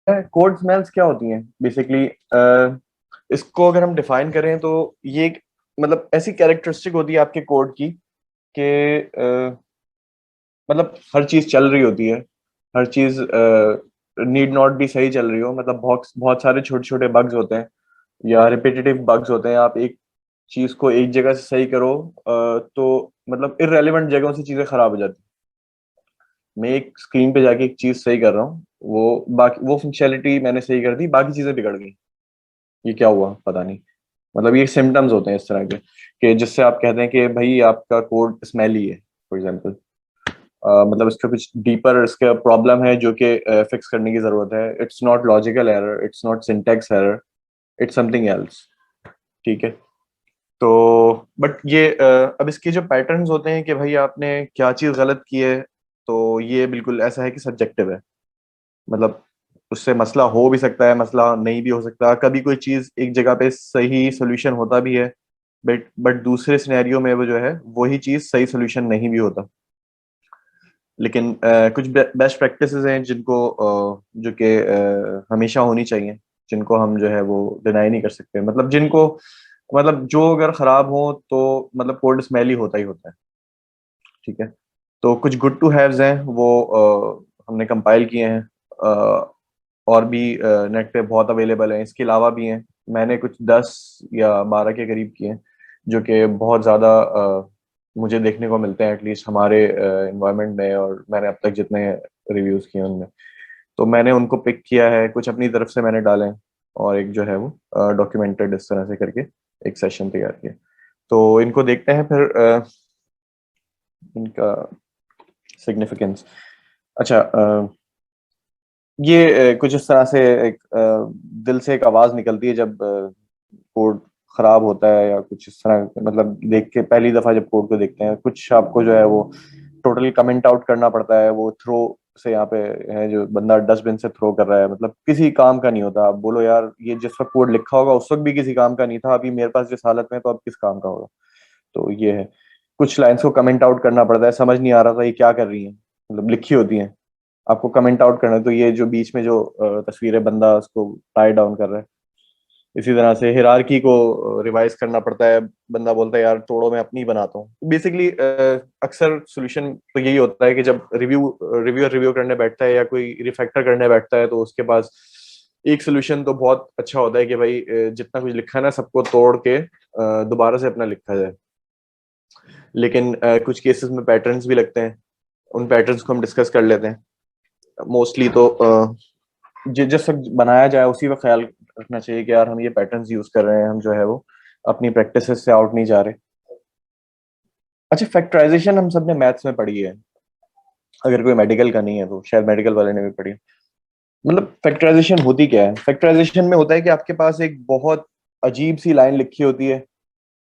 Code smells क्या होती हैं बेसिकली? इसको अगर हम डिफाइन करें तो ये एक मतलब ऐसी कैरेक्टरिस्टिक होती है आपके कोड की कि मतलब हर चीज चल रही होती है, हर चीज नीड नॉट भी सही चल रही हो, मतलब बहुत बहुत सारे छोटे छोटे बग्स होते हैं या रिपीटेटिव बग्स होते हैं। आप एक चीज को एक जगह से सही करो तो मतलब इररेलेवेंट जगहों से चीजें खराब हो जाती हैं। मैं एक स्क्रीन पे जाके एक चीज सही कर रहा हूँ, वो बाकी वो फंक्शनैलिटी मैंने सही कर दी, बाकी चीजें बिगड़ गई। ये क्या हुआ पता नहीं। मतलब ये सिम्टम्स होते हैं इस तरह के कि जिससे आप कहते हैं कि भाई आपका कोड स्मेली है, फॉर एग्जांपल। मतलब इसका कुछ डीपर इसका प्रॉब्लम है जो कि फिक्स करने की जरूरत है। It's not logical error, it's not syntax error, it's something else. ठीक है। तो बट ये अब इसके जो पैटर्न्स होते हैं कि भाई आपने क्या चीज गलत की है, तो ये बिल्कुल ऐसा है कि सब्जेक्टिव है। मतलब उससे मसला हो भी सकता है, मसला नहीं भी हो सकता। कभी कोई चीज एक जगह पे सही सोल्यूशन होता भी है, बट दूसरे सिनेरियो में वो जो है वही चीज सही सोल्यूशन नहीं भी होता। लेकिन कुछ बेस्ट प्रैक्टिसेस हैं जिनको जो कि हमेशा होनी चाहिए, जिनको हम जो है वो डिनाई नहीं कर सकते। मतलब जिनको मतलब जो अगर खराब हो तो मतलब कोड स्मेली होता ही होता है। ठीक है। तो कुछ गुड टू हैव्स हैं वो हमने कंपाइल किए हैं। और भी नेट पे बहुत अवेलेबल हैं, इसके अलावा भी हैं। मैंने कुछ 10 या 12 के करीब किए हैं जो कि बहुत ज़्यादा मुझे देखने को मिलते हैं एटलीस्ट हमारे इन्वायरमेंट में, और मैंने अब तक जितने रिव्यूज़ किए हैं उनमें। तो मैंने उनको पिक किया है, कुछ अपनी तरफ से मैंने डाले हैं, और एक जो है वो डॉक्यूमेंटेड इस तरह से करके एक सेशन तैयार किया। तो इनको देखते हैं फिर इनका सिग्निफिकेंस। अच्छा, ये कुछ इस तरह से एक दिल से एक आवाज निकलती है जब कोड खराब होता है या कुछ इस तरह। मतलब देख के पहली दफा जब कोड को देखते हैं, कुछ आपको जो है वो टोटल कमेंट आउट करना पड़ता है। वो थ्रो से यहाँ पे है, जो बंदा डस्टबिन से थ्रो कर रहा है, मतलब किसी काम का नहीं होता। आप बोलो यार ये जिस वक्त कोड लिखा होगा उस वक्त भी किसी काम का नहीं था, अभी मेरे पास जिस हालत में है, तो अब किस काम का होगा। तो ये है, कुछ लाइंस को कमेंट आउट करना पड़ता है। समझ नहीं आ रहा था ये क्या कर रही है, मतलब लिखी होती है, आपको कमेंट आउट करना है। तो ये जो बीच में जो तस्वीर है, बंदा उसको टाई डाउन कर रहा है। इसी तरह से हिरार्की को रिवाइज करना पड़ता है। बंदा बोलता है यार तोड़ो, मैं अपनी बनाता हूँ। बेसिकली अक्सर सोल्यूशन तो यही होता है कि जब रिव्यूअर रिव्यू करने बैठता है या कोई रिफैक्टर करने बैठता है, तो उसके पास एक सोल्यूशन तो बहुत अच्छा होता है कि भाई जितना कुछ लिखा है ना सबको तोड़ के दोबारा से अपना लिखा जाए। लेकिन कुछ केसेस में पैटर्न्स भी लगते हैं, उन पैटर्न्स को हम डिस्कस कर लेते हैं। मोस्टली तो जिस वक्त बनाया जाए उसी वक्त ख्याल रखना चाहिए कि यार हम ये पैटर्न्स यूज कर रहे हैं, हम जो है वो अपनी प्रैक्टिस से आउट नहीं जा रहे। अच्छा, फैक्टराइजेशन हम सब ने मैथ्स में पढ़ी है, अगर कोई मेडिकल का नहीं है तो शायद मेडिकल वाले ने भी पढ़ी है। मतलब फैक्टराइजेशन होती क्या है? फैक्टराइजेशन में होता है कि आपके पास एक बहुत अजीब सी लाइन लिखी होती है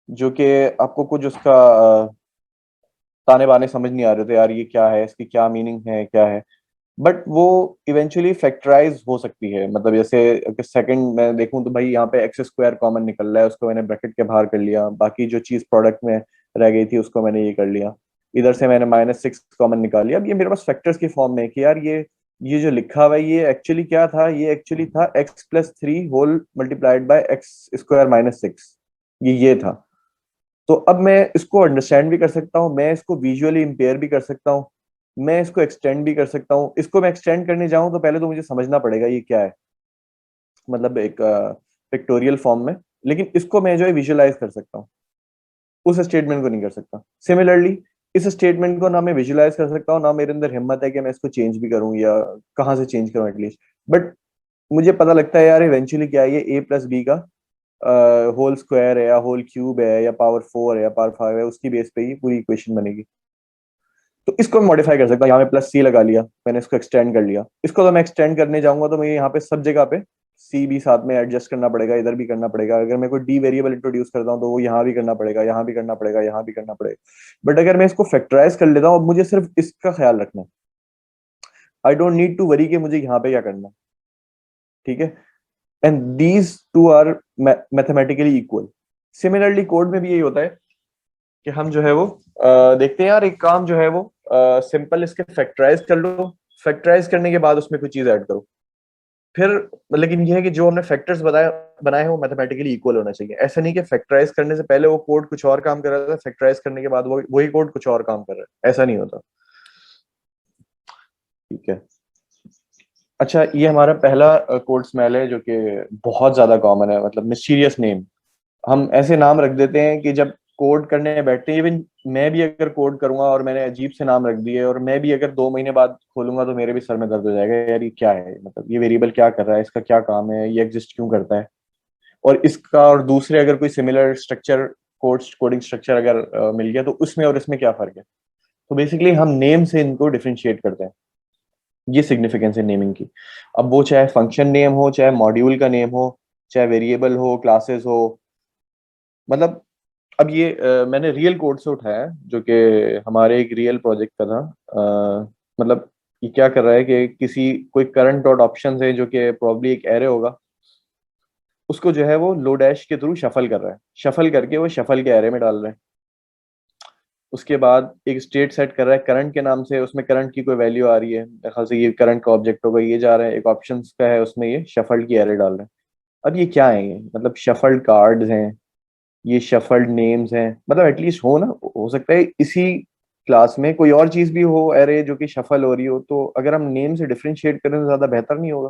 जो कि आपको कुछ उसका ताने बाने समझ नहीं आ रहे थे, यार ये क्या है, इसकी क्या मीनिंग है, क्या है। बट वो इवेंचुअली फैक्टराइज हो सकती है। मतलब जैसे अगर सेकंड मैं देखूं तो भाई यहाँ पे एक्स स्क्वायर कॉमन निकल रहा है, उसको मैंने ब्रैकेट के बाहर कर लिया, बाकी जो चीज प्रोडक्ट में रह गई थी उसको मैंने ये कर लिया। इधर से मैंने -6 कॉमन निकाल लिया। अब ये मेरे पास फैक्टर्स की फॉर्म में है कि यार ये जो लिखा हुआ है ये एक्चुअली क्या था? ये एक्चुअली था x+3 whole multiplied by x² - 6। ये था। तो अब मैं इसको अंडरस्टैंड भी कर सकता हूँ, मैं इसको विजुअली इंपेयर भी कर सकता हूँ, मैं इसको एक्सटेंड भी कर सकता हूँ। इसको मैं एक्सटेंड करने जाऊं तो पहले तो मुझे समझना पड़ेगा ये क्या है, मतलब एक पिक्टोरियल फॉर्म में। लेकिन इसको मैं जो है विजुअलाइज कर सकता हूँ, उस स्टेटमेंट को नहीं कर सकता। सिमिलरली इस स्टेटमेंट को ना मैं विजुअलाइज कर सकता हूँ, ना मेरे अंदर हिम्मत है कि मैं इसको चेंज भी करूँ या कहाँ से चेंज करूँ एटलीस्ट। बट मुझे पता लगता है यार इवेंचुअली क्या है, ये a+b का होल स्क्वायर है या होल क्यूब है या पावर 4 है या पावर 5 है, उसकी बेस पे ही पूरी इक्वेशन बनेगी। तो इसको मैं मॉडिफाई कर सकता हूँ, यहाँ पे +c लगा लिया, मैंने इसको एक्सटेंड कर लिया। इसको तो मैं एक्सटेंड करने जाऊंगा तो मुझे यहाँ पे सब जगह पे c भी साथ में एडजस्ट करना पड़ेगा, इधर भी करना पड़ेगा। अगर मैं कोई डी वेरिएबल इंट्रोड्यूस करता हूँ तो वो यहाँ भी करना पड़ेगा, यहाँ भी करना पड़ेगा, यहाँ भी करना पड़ेगा। बट अगर मैं इसको फैक्टराइज कर लेता हूँ, अब मुझे सिर्फ इसका ख्याल रखना है। I don't need to worry कि मुझे यहाँ पे क्या करना है। ठीक है। And these two are mathematically equal. Similarly code में भी यही होता है कि हम जो है वो देखते हैं यार एक काम जो है वो सिंपल इसके फैक्टराइज कर लो, फैक्टराइज करने के बाद उसमें कोई चीज ऐड करो। फिर लेकिन ये है कि जो हमने फैक्टर्स बनाए हैं वो मैथमेटिकली इक्वल होना चाहिए। ऐसा नहीं कि फैक्टराइज करने से पहले वो कोड कुछ और काम कर रहा था, फैक्टराइज करने के बाद वो वही कोड कुछ और काम कर रहा है, ऐसा नहीं होता। ठीक है। अच्छा, ये हमारा पहला कोड स्मेल है जो कि बहुत ज्यादा कॉमन है, मतलब मिस्टीरियस नेम। हम ऐसे नाम रख देते हैं कि जब कोड करने बैठते हैं, इवन मैं भी अगर कोड करूंगा और मैंने अजीब से नाम रख दिए, और मैं भी अगर 2 महीने बाद खोलूंगा तो मेरे भी सर में दर्द हो जाएगा, यार ये क्या है, मतलब ये वेरिएबल क्या कर रहा है, इसका क्या काम है, ये एग्जिस्ट क्यों करता है। और इसका और दूसरे अगर कोई सिमिलर स्ट्रक्चर, कोडिंग स्ट्रक्चर अगर मिल गया तो उसमें और इसमें क्या फर्क है। तो बेसिकली हम नेम से इनको डिफरेंशिएट करते हैं। ये सिग्निफिकेंस है नेमिंग की। अब वो चाहे फंक्शन नेम हो, चाहे मॉड्यूल का नेम हो, चाहे वेरिएबल हो, क्लासेस हो, मतलब अब ये मैंने रियल कोड से उठाया है जो कि हमारे एक रियल प्रोजेक्ट का था। मतलब ये क्या कर रहा है कि किसी कोई करंट डॉट ऑप्शन है जो कि प्रॉब्ली एक एरे होगा, उसको जो है वो लो डैश के थ्रू शफल कर रहा है, शफल करके वो शफल के एरे में डाल रहे हैं। उसके बाद एक स्टेट सेट कर रहा है करंट के नाम से, उसमें करंट की कोई वैल्यू आ रही है, मेरे ख्याल से ये करंट का ऑब्जेक्ट होगा, ये जा रहा है एक ऑप्शन का है, उसमें ये शफल्ड की एरे डाल रहे हैं। अब ये क्या है, ये मतलब शफल्ड कार्ड्स हैं, ये शफल्ड नेम्स हैं, मतलब एटलीस्ट हो ना, हो सकता है इसी क्लास में कोई और चीज भी हो एरे जो कि शफल हो रही हो, तो अगर हम नेम से डिफरेंशिएट करें तो ज्यादा बेहतर नहीं होगा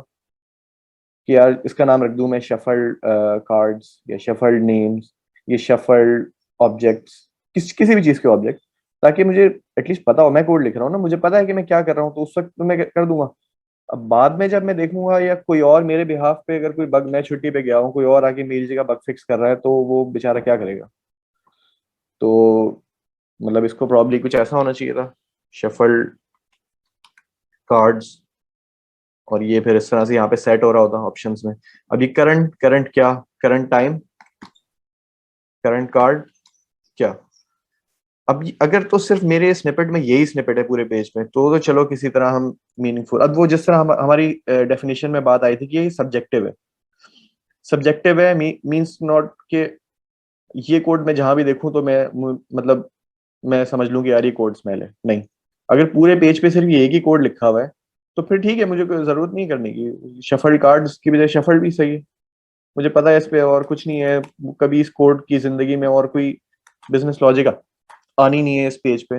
कि यार इसका नाम रख दूं मैं शफल्ड कार्ड्स या शफल्ड नेम्स, ये शफल्ड ऑब्जेक्ट्स, किसी भी चीज के ऑब्जेक्ट, ताकि मुझे एटलीस्ट पता हो, मैं कोड लिख रहा हूँ ना, मुझे पता है कि मैं क्या कर रहा हूँ, तो उस वक्त तो मैं कर दूंगा। अब बाद में जब मैं देखूंगा या कोई और मेरे बिहाफ पे अगर कोई बग, मैं छुट्टी पे गया हूँ, कोई और आके मेरी जगह बग फिक्स कर रहा है, तो वो बेचारा क्या करेगा। तो मतलब इसको प्रॉब्ली कुछ ऐसा होना चाहिए था, शफल्ड कार्ड्स, और ये फिर इस तरह से यहाँ पे सेट हो रहा होता ऑप्शंस में। अभी करंट, करंट क्या, करंट टाइम, करंट कार्ड क्या। अब अगर तो सिर्फ मेरे स्निपेट में यही स्निपेट है पूरे पेज में, तो चलो किसी तरह हम मीनिंगफुल। अब वो जिस तरह हमारी डेफिनेशन में बात आई थी कि ये सब्जेक्टिव है, सब्जेक्टिव है मींस नॉट के ये कोड मैं जहां भी देखूं तो मैं मतलब मैं समझ लूं कि यार ये कोड स्मेल है, नहीं। अगर पूरे पेज पे सिर्फ ये एक ही कोड लिखा हुआ है तो फिर ठीक है, मुझे कोई जरूरत नहीं करने की, शफल कार्ड्स की बजाय शफल भी सही है। मुझे पता है इस पे और कुछ नहीं है, कभी इस कोड की जिंदगी में और कोई बिजनेस लॉजिक आनी नहीं है इस पेज पे।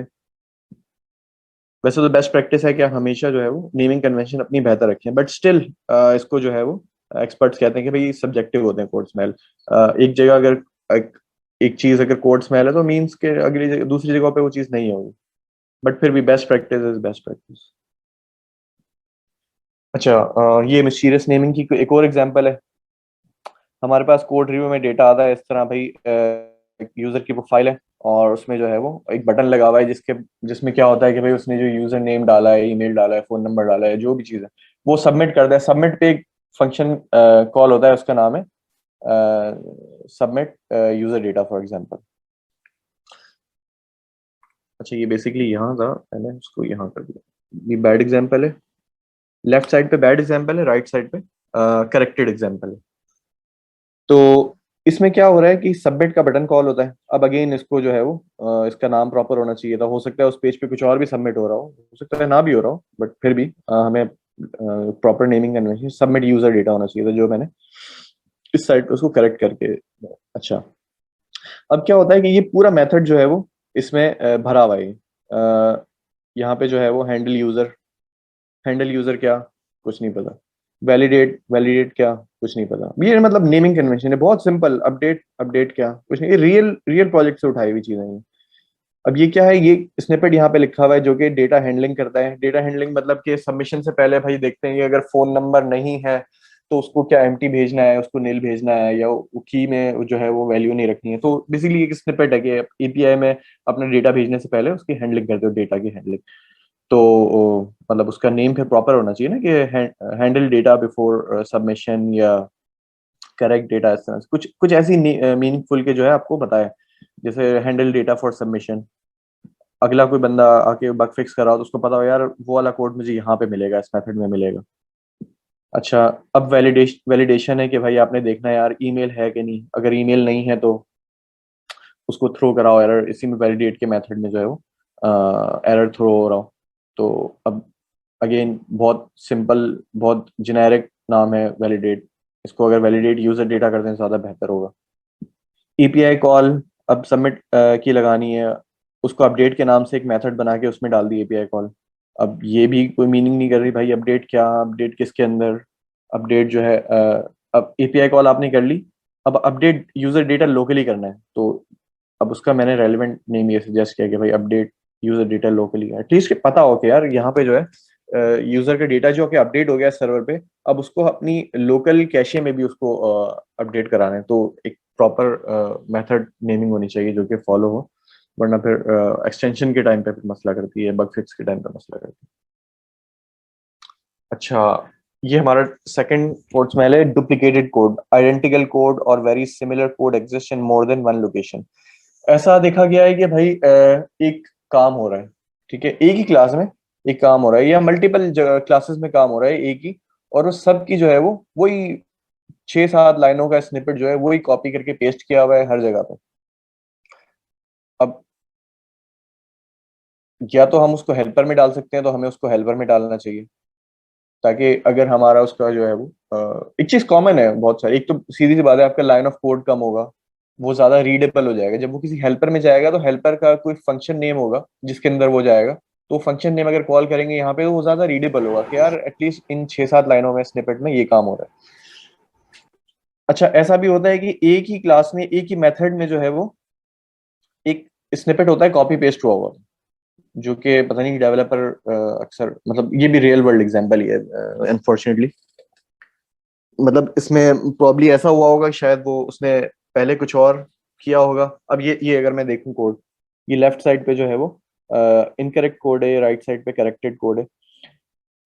वैसे तो बेस्ट प्रैक्टिस है कि आप हमेशा जो है वो नेमिंग कन्वेंशन अपनी बेहतर रखें, बट स्टिल इसको जो है वो एक्सपर्ट्स कहते हैं कि भाई सब्जेक्टिव होते हैं कोड स्मेल। एक जगह अगर एक चीज अगर कोड स्मेल है तो मीन्स के अगली जगह, दूसरी जगह पे वो चीज नहीं होगी, बट फिर भी best practice is best practice. अच्छा, ये मिस्टीरियस नेमिंग की एक और एग्जांपल है। हमारे पास कोड रिव्यू में डेटा आता है इस तरह, भाई यूजर की प्रोफाइल है और उसमें जो है वो एक बटन लगा हुआ है जिसके जिसमें क्या होता है कि भाई उसने जो यूजर नेम डाला है, ईमेल डाला है, फोन नंबर डाला है, जो भी चीज़ है वो सबमिट कर दे। सबमिट पे एक फंक्शन कॉल होता है, उसका नाम है submit user data for example. अच्छा, ये बेसिकली यहाँ था, मैंने उसको यहाँ कर दिया। ये बैड एग्जांपल है, लेफ्ट साइड पे बैड एग्जांपल है, राइट साइड पे करेक्टेड एग्जांपल है। तो इसमें क्या हो रहा है कि सबमिट का बटन कॉल होता है। अब अगेन इसको जो है वो इसका नाम प्रॉपर होना चाहिए था, हो सकता है उस पेज पे कुछ और भी सबमिट हो सकता है ना भी हो रहा हो, बट फिर भी हमें proper naming convention submit user data होना चाहिए था, जो मैंने इस साइड पे उसको करेक्ट करके। अच्छा, अब क्या होता है कि ये पूरा मेथड जो है वो इसमें भरा हुआ है। यहाँ पे जो है वो हैंडल यूजर, हैंडल यूजर क्या, कुछ नहीं पता। वैलिडेट, वैलिडेट क्या, कुछ नहीं पता। ये मतलब नेमिंग कन्वेंशन है, बहुत सिंपल। अपडेट, अपडेट क्या, कुछ नहीं। ये रियल रियल प्रोजेक्ट से उठाई हुई चीजें हैं। अब ये क्या है, ये स्निपेट यहाँ पे लिखा हुआ है जो कि डेटा हैंडलिंग करता है। डेटा हैंडलिंग मतलब कि सबमिशन से पहले भाई देखते हैं कि अगर फोन नंबर नहीं है तो उसको क्या एम्प्टी भेजना है, उसको नील भेजना है, या की में जो है वो वैल्यू नहीं रखनी है। तो बेसिकली एक स्निपेट है कि एपीआई में अपना डेटा भेजने से पहले उसकी हैंडलिंग करते हो, डेटा की हैंडलिंग। तो मतलब उसका नेम फिर प्रॉपर होना चाहिए ना कि हैंडल डेटा बिफोर सबमिशन, या करेक्ट डेटा, इस तरह से कुछ कुछ ऐसी मीनिंगफुल के जो है आपको बताए, जैसे हैंडल डेटा फॉर सबमिशन। अगला कोई बंदा आके बग फिक्स कर रहा हो तो उसको पता हो यार वो वाला कोड मुझे यहाँ पे मिलेगा, इस मेथड में मिलेगा। अच्छा, अब वैलिडेशन, वैलिडेशन है कि भाई आपने देखना है यार ईमेल है कि नहीं, अगर ईमेल नहीं है तो उसको थ्रो कराओ एरर, इसी में वैलिडेट के मेथड में जो है वो एरर थ्रो हो रहा हो। तो अब अगेन बहुत सिंपल, बहुत जेनेरिक नाम है वैलिडेट, इसको अगर वैलिडेट यूजर डेटा कर दें ज़्यादा बेहतर होगा। एपीआई कॉल अब सबमिट की लगानी है, उसको अपडेट के नाम से एक मेथड बना के उसमें डाल दी एपीआई कॉल। अब ये भी कोई मीनिंग नहीं कर रही भाई, अपडेट क्या, अपडेट किसके अंदर, अपडेट जो है अब एपीआई कॉल आपने कर ली, अब अपडेट यूजर डेटा लोकली करना है, तो अब उसका मैंने रेलिवेंट नेम ये सजेस्ट किया कि भाई update user data locally, at least पता हो कि यार यहाँ पे जो है यूजर का डेटा जो कि अपडेट हो गया सर्वर पे, अब उसको अपनी लोकल कैशे में भी उसको अपडेट कराना है, तो एक प्रॉपर मेथड नेमिंग होनी चाहिए जो कि फॉलो हो, वरना फिर एक्सटेंशन के टाइम पे फिर मसला करती है, बग फिक्स के टाइम पे मसला करती है। अच्छा, ये हमारा सेकंड फोर्थ स्मेल है, डुप्लीकेटेड कोड, आइडेंटिकल कोड और very similar code exist in more than one location. ऐसा देखा गया है कि भाई एक काम हो रहा है, ठीक है, एक ही क्लास में एक काम हो रहा है या मल्टीपल क्लासेस में काम हो रहा है एक ही, और वो सब की जो है वो वही 6-7 लाइनों का स्निपेट जो है वही कॉपी करके पेस्ट किया हुआ है हर जगह पे। अब या तो हम उसको हेल्पर में डाल सकते हैं, तो हमें उसको हेल्पर में डालना चाहिए, ताकि अगर हमारा उसका जो है वो एक चीज कॉमन है बहुत सारी, एक तो सीधी सी बात है आपका लाइन ऑफ कोड कम होगा, वो ज्यादा रीडेबल हो जाएगा, जब वो किसी हेल्पर में जाएगा तो हेल्पर का कोई फंक्शन नेम होगा जिसके अंदर वो जाएगा, तो फंक्शन नेम अगर कॉल करेंगे यहाँ पे तो वो ज्यादा रीडेबल होगा कि यार एटलीस्ट इन 6-7 लाइनों में स्निपेट में ये काम हो रहा है। अच्छा, ऐसा भी होता है कि एक ही क्लास में एक ही मेथड में जो है वो एक स्निपेट होता है कॉपी पेस्ट हुआ हुआ, जो कि पता नहीं डेवलपर अक्सर, मतलब ये भी रियल वर्ल्ड एग्जांपल ही है अनफॉर्चुनेटली, मतलब इसमें प्रॉब्ली ऐसा हुआ होगा कि शायद वो उसने पहले कुछ और किया होगा। अब ये अगर मैं देखूं कोड, ये लेफ्ट साइड पे जो है वो इनकरेक्ट कोड है, राइट साइड पे करेक्टेड कोड है।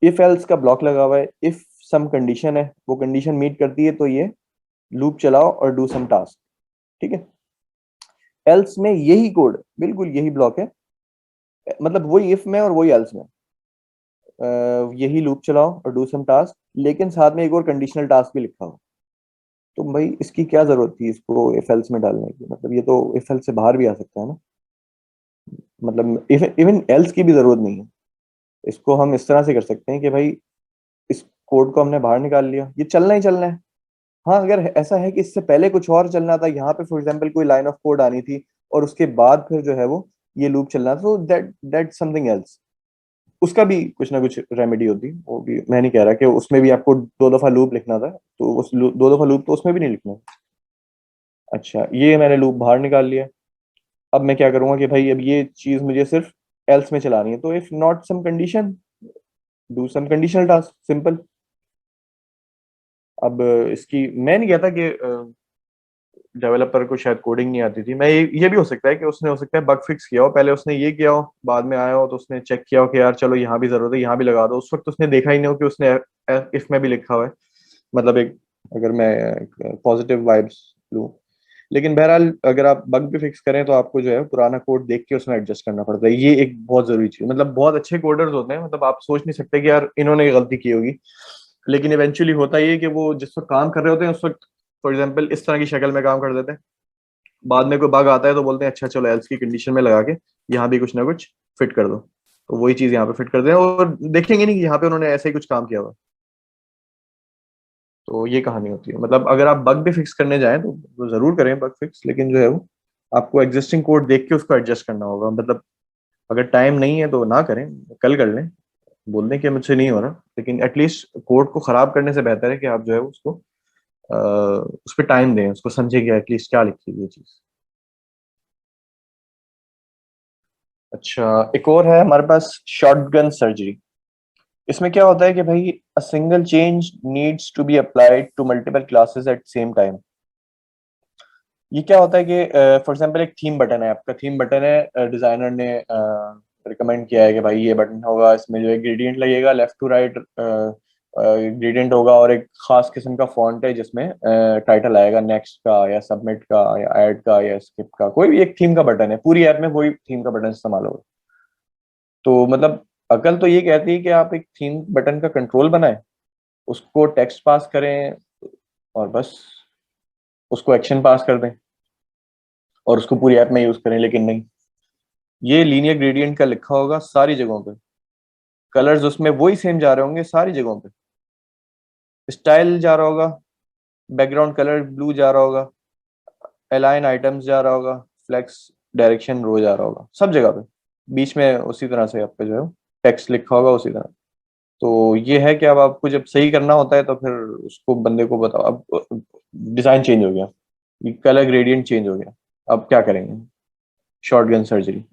इफ एल्स का ब्लॉक लगा हुआ है, इफ सम कंडीशन है, वो कंडीशन मीट करती है तो ये लूप चलाओ और डू सम टास्क, ठीक है। एल्स में यही कोड, बिल्कुल यही ब्लॉक है, मतलब वही इफ में और वही एल्स में, यही लूप चलाओ और डू सम टास्क, लेकिन साथ में एक और कंडीशनल टास्क भी लिखा हो। तो भाई इसकी क्या जरूरत थी इसको इफ एल्स में डालने की, मतलब ये तो इफ एल्स से बाहर भी आ सकता है ना, मतलब इवन एल्स की भी जरूरत नहीं है। इसको हम इस तरह से कर सकते हैं कि भाई इस कोड को हमने बाहर निकाल लिया, ये चलना ही चलना है। हाँ, अगर ऐसा है कि इससे पहले कुछ और चलना था, यहाँ पे फॉर एग्जाम्पल कोई लाइन ऑफ कोड आनी थी और उसके बाद फिर जो है वो ये लूप चलना था, तो दैट समथिंग एल्स, उसका भी कुछ ना कुछ रेमेडी होती, वो भी मैं नहीं कह रहा कि उसमें भी आपको 2 दफा लूप लिखना था, तो उस 2 दफा लूप तो उसमें भी नहीं लिखना। अच्छा, ये मैंने लूप बाहर निकाल लिया। अब मैं क्या करूंगा कि भाई अब ये चीज मुझे सिर्फ एल्स में चलानी है, तो if not some condition do some conditional task, simple. अब इसकी मैं नहीं कहता कि डेवलपर को शायद कोडिंग नहीं आती थी, मैं ये भी हो सकता है कि उसने हो सकता है बग फिक्स किया हो, पहले उसने ये किया हो, बाद में आया हो तो उसने चेक किया हो कि यार चलो यहाँ भी जरूरत है यहाँ भी लगा दो, उस वक्त उसने देखा ही नहीं हो कि उसने इफ में भी लिखा हुआ है, मतलब एक, अगर मैं पॉजिटिव वाइब्स लूँ। लेकिन बहरहाल अगर आप बग भी फिक्स करें तो आपको जो है पुराना कोड देख के उसमें एडजस्ट करना पड़ता है, ये एक बहुत जरूरी चीज, मतलब बहुत अच्छे कोडर्स होते हैं, मतलब आप सोच नहीं सकते कि यार इन्होंने ये गलती की होगी, लेकिन इवेंचुअली होता ये है कि वो जिस वक्त काम कर रहे होते हैं उस वक्त फॉर एग्जाम्पल इस तरह की शक्ल में काम कर देते हैं, बाद में कोई बग आता है तो बोलते हैं अच्छा चलो एल्स की कंडीशन में लगा के यहाँ भी कुछ ना कुछ फिट कर दो, तो वही चीज यहाँ पे फिट कर दें और देखेंगे नहीं कि यहाँ पे उन्होंने ऐसे ही कुछ काम किया हुआ। तो ये कहानी होती है, मतलब अगर आप बग भी फिक्स करने जाएं तो जरूर करें बग फिक्स, लेकिन जो है वो आपको एग्जिस्टिंग कोड देख के उसको एडजस्ट करना होगा, मतलब अगर टाइम नहीं है तो ना करें, कल कर लें, बोल दें कि मुझसे नहीं हो रहा, लेकिन एटलीस्ट कोड को खराब करने से बेहतर है कि आप जो है उसको उस पर टाइम दें, उसको समझे कि एटलीस्ट क्या लिखी हुई है ये चीज। अच्छा, एक और है हमारे पास शॉटगन सर्जरी। इसमें क्या होता है कि भाई a single change needs to be applied to multiple classes at same time. ये क्या होता है कि फॉर एग्जांपल एक थीम बटन है, आपका थीम बटन है, डिजाइनर ने रिकमेंड किया है कि भाई ये बटन होगा, इसमें जो है ग्रेडियंट लगेगा, लेफ्ट टू राइट ग्रेडियंट होगा, और एक खास किस्म का फॉन्ट है जिसमें टाइटल आएगा नेक्स्ट का या सबमिट का या ऐड का या स्किप का, कोई भी एक थीम का बटन है, पूरी ऐप में वही थीम का बटन इस्तेमाल होगा। तो मतलब अकल तो ये कहती है कि आप एक थीम बटन का कंट्रोल बनाएं, उसको टेक्स्ट पास करें और बस उसको एक्शन पास कर दें और उसको पूरी ऐप में यूज करें, लेकिन नहीं, ये लीनियर ग्रेडियंट का लिखा होगा सारी जगहों पे, कलर्स उसमें वही सेम जा रहे होंगे सारी जगहों पे, स्टाइल जा रहा होगा, बैकग्राउंड कलर ब्लू जा रहा होगा, अलाइन आइटम्स जा रहा होगा, फ्लेक्स डायरेक्शन रो जा रहा होगा, सब जगह पे बीच में उसी तरह से आपका जो है टेक्स्ट लिखा होगा उसी तरह। तो ये है कि अब आपको जब सही करना होता है तो फिर उसको बंदे को बताओ। अब डिजाइन चेंज हो गया, ये कलर ग्रेडियंट चेंज हो गया, अब क्या करेंगे? Shotgun surgery.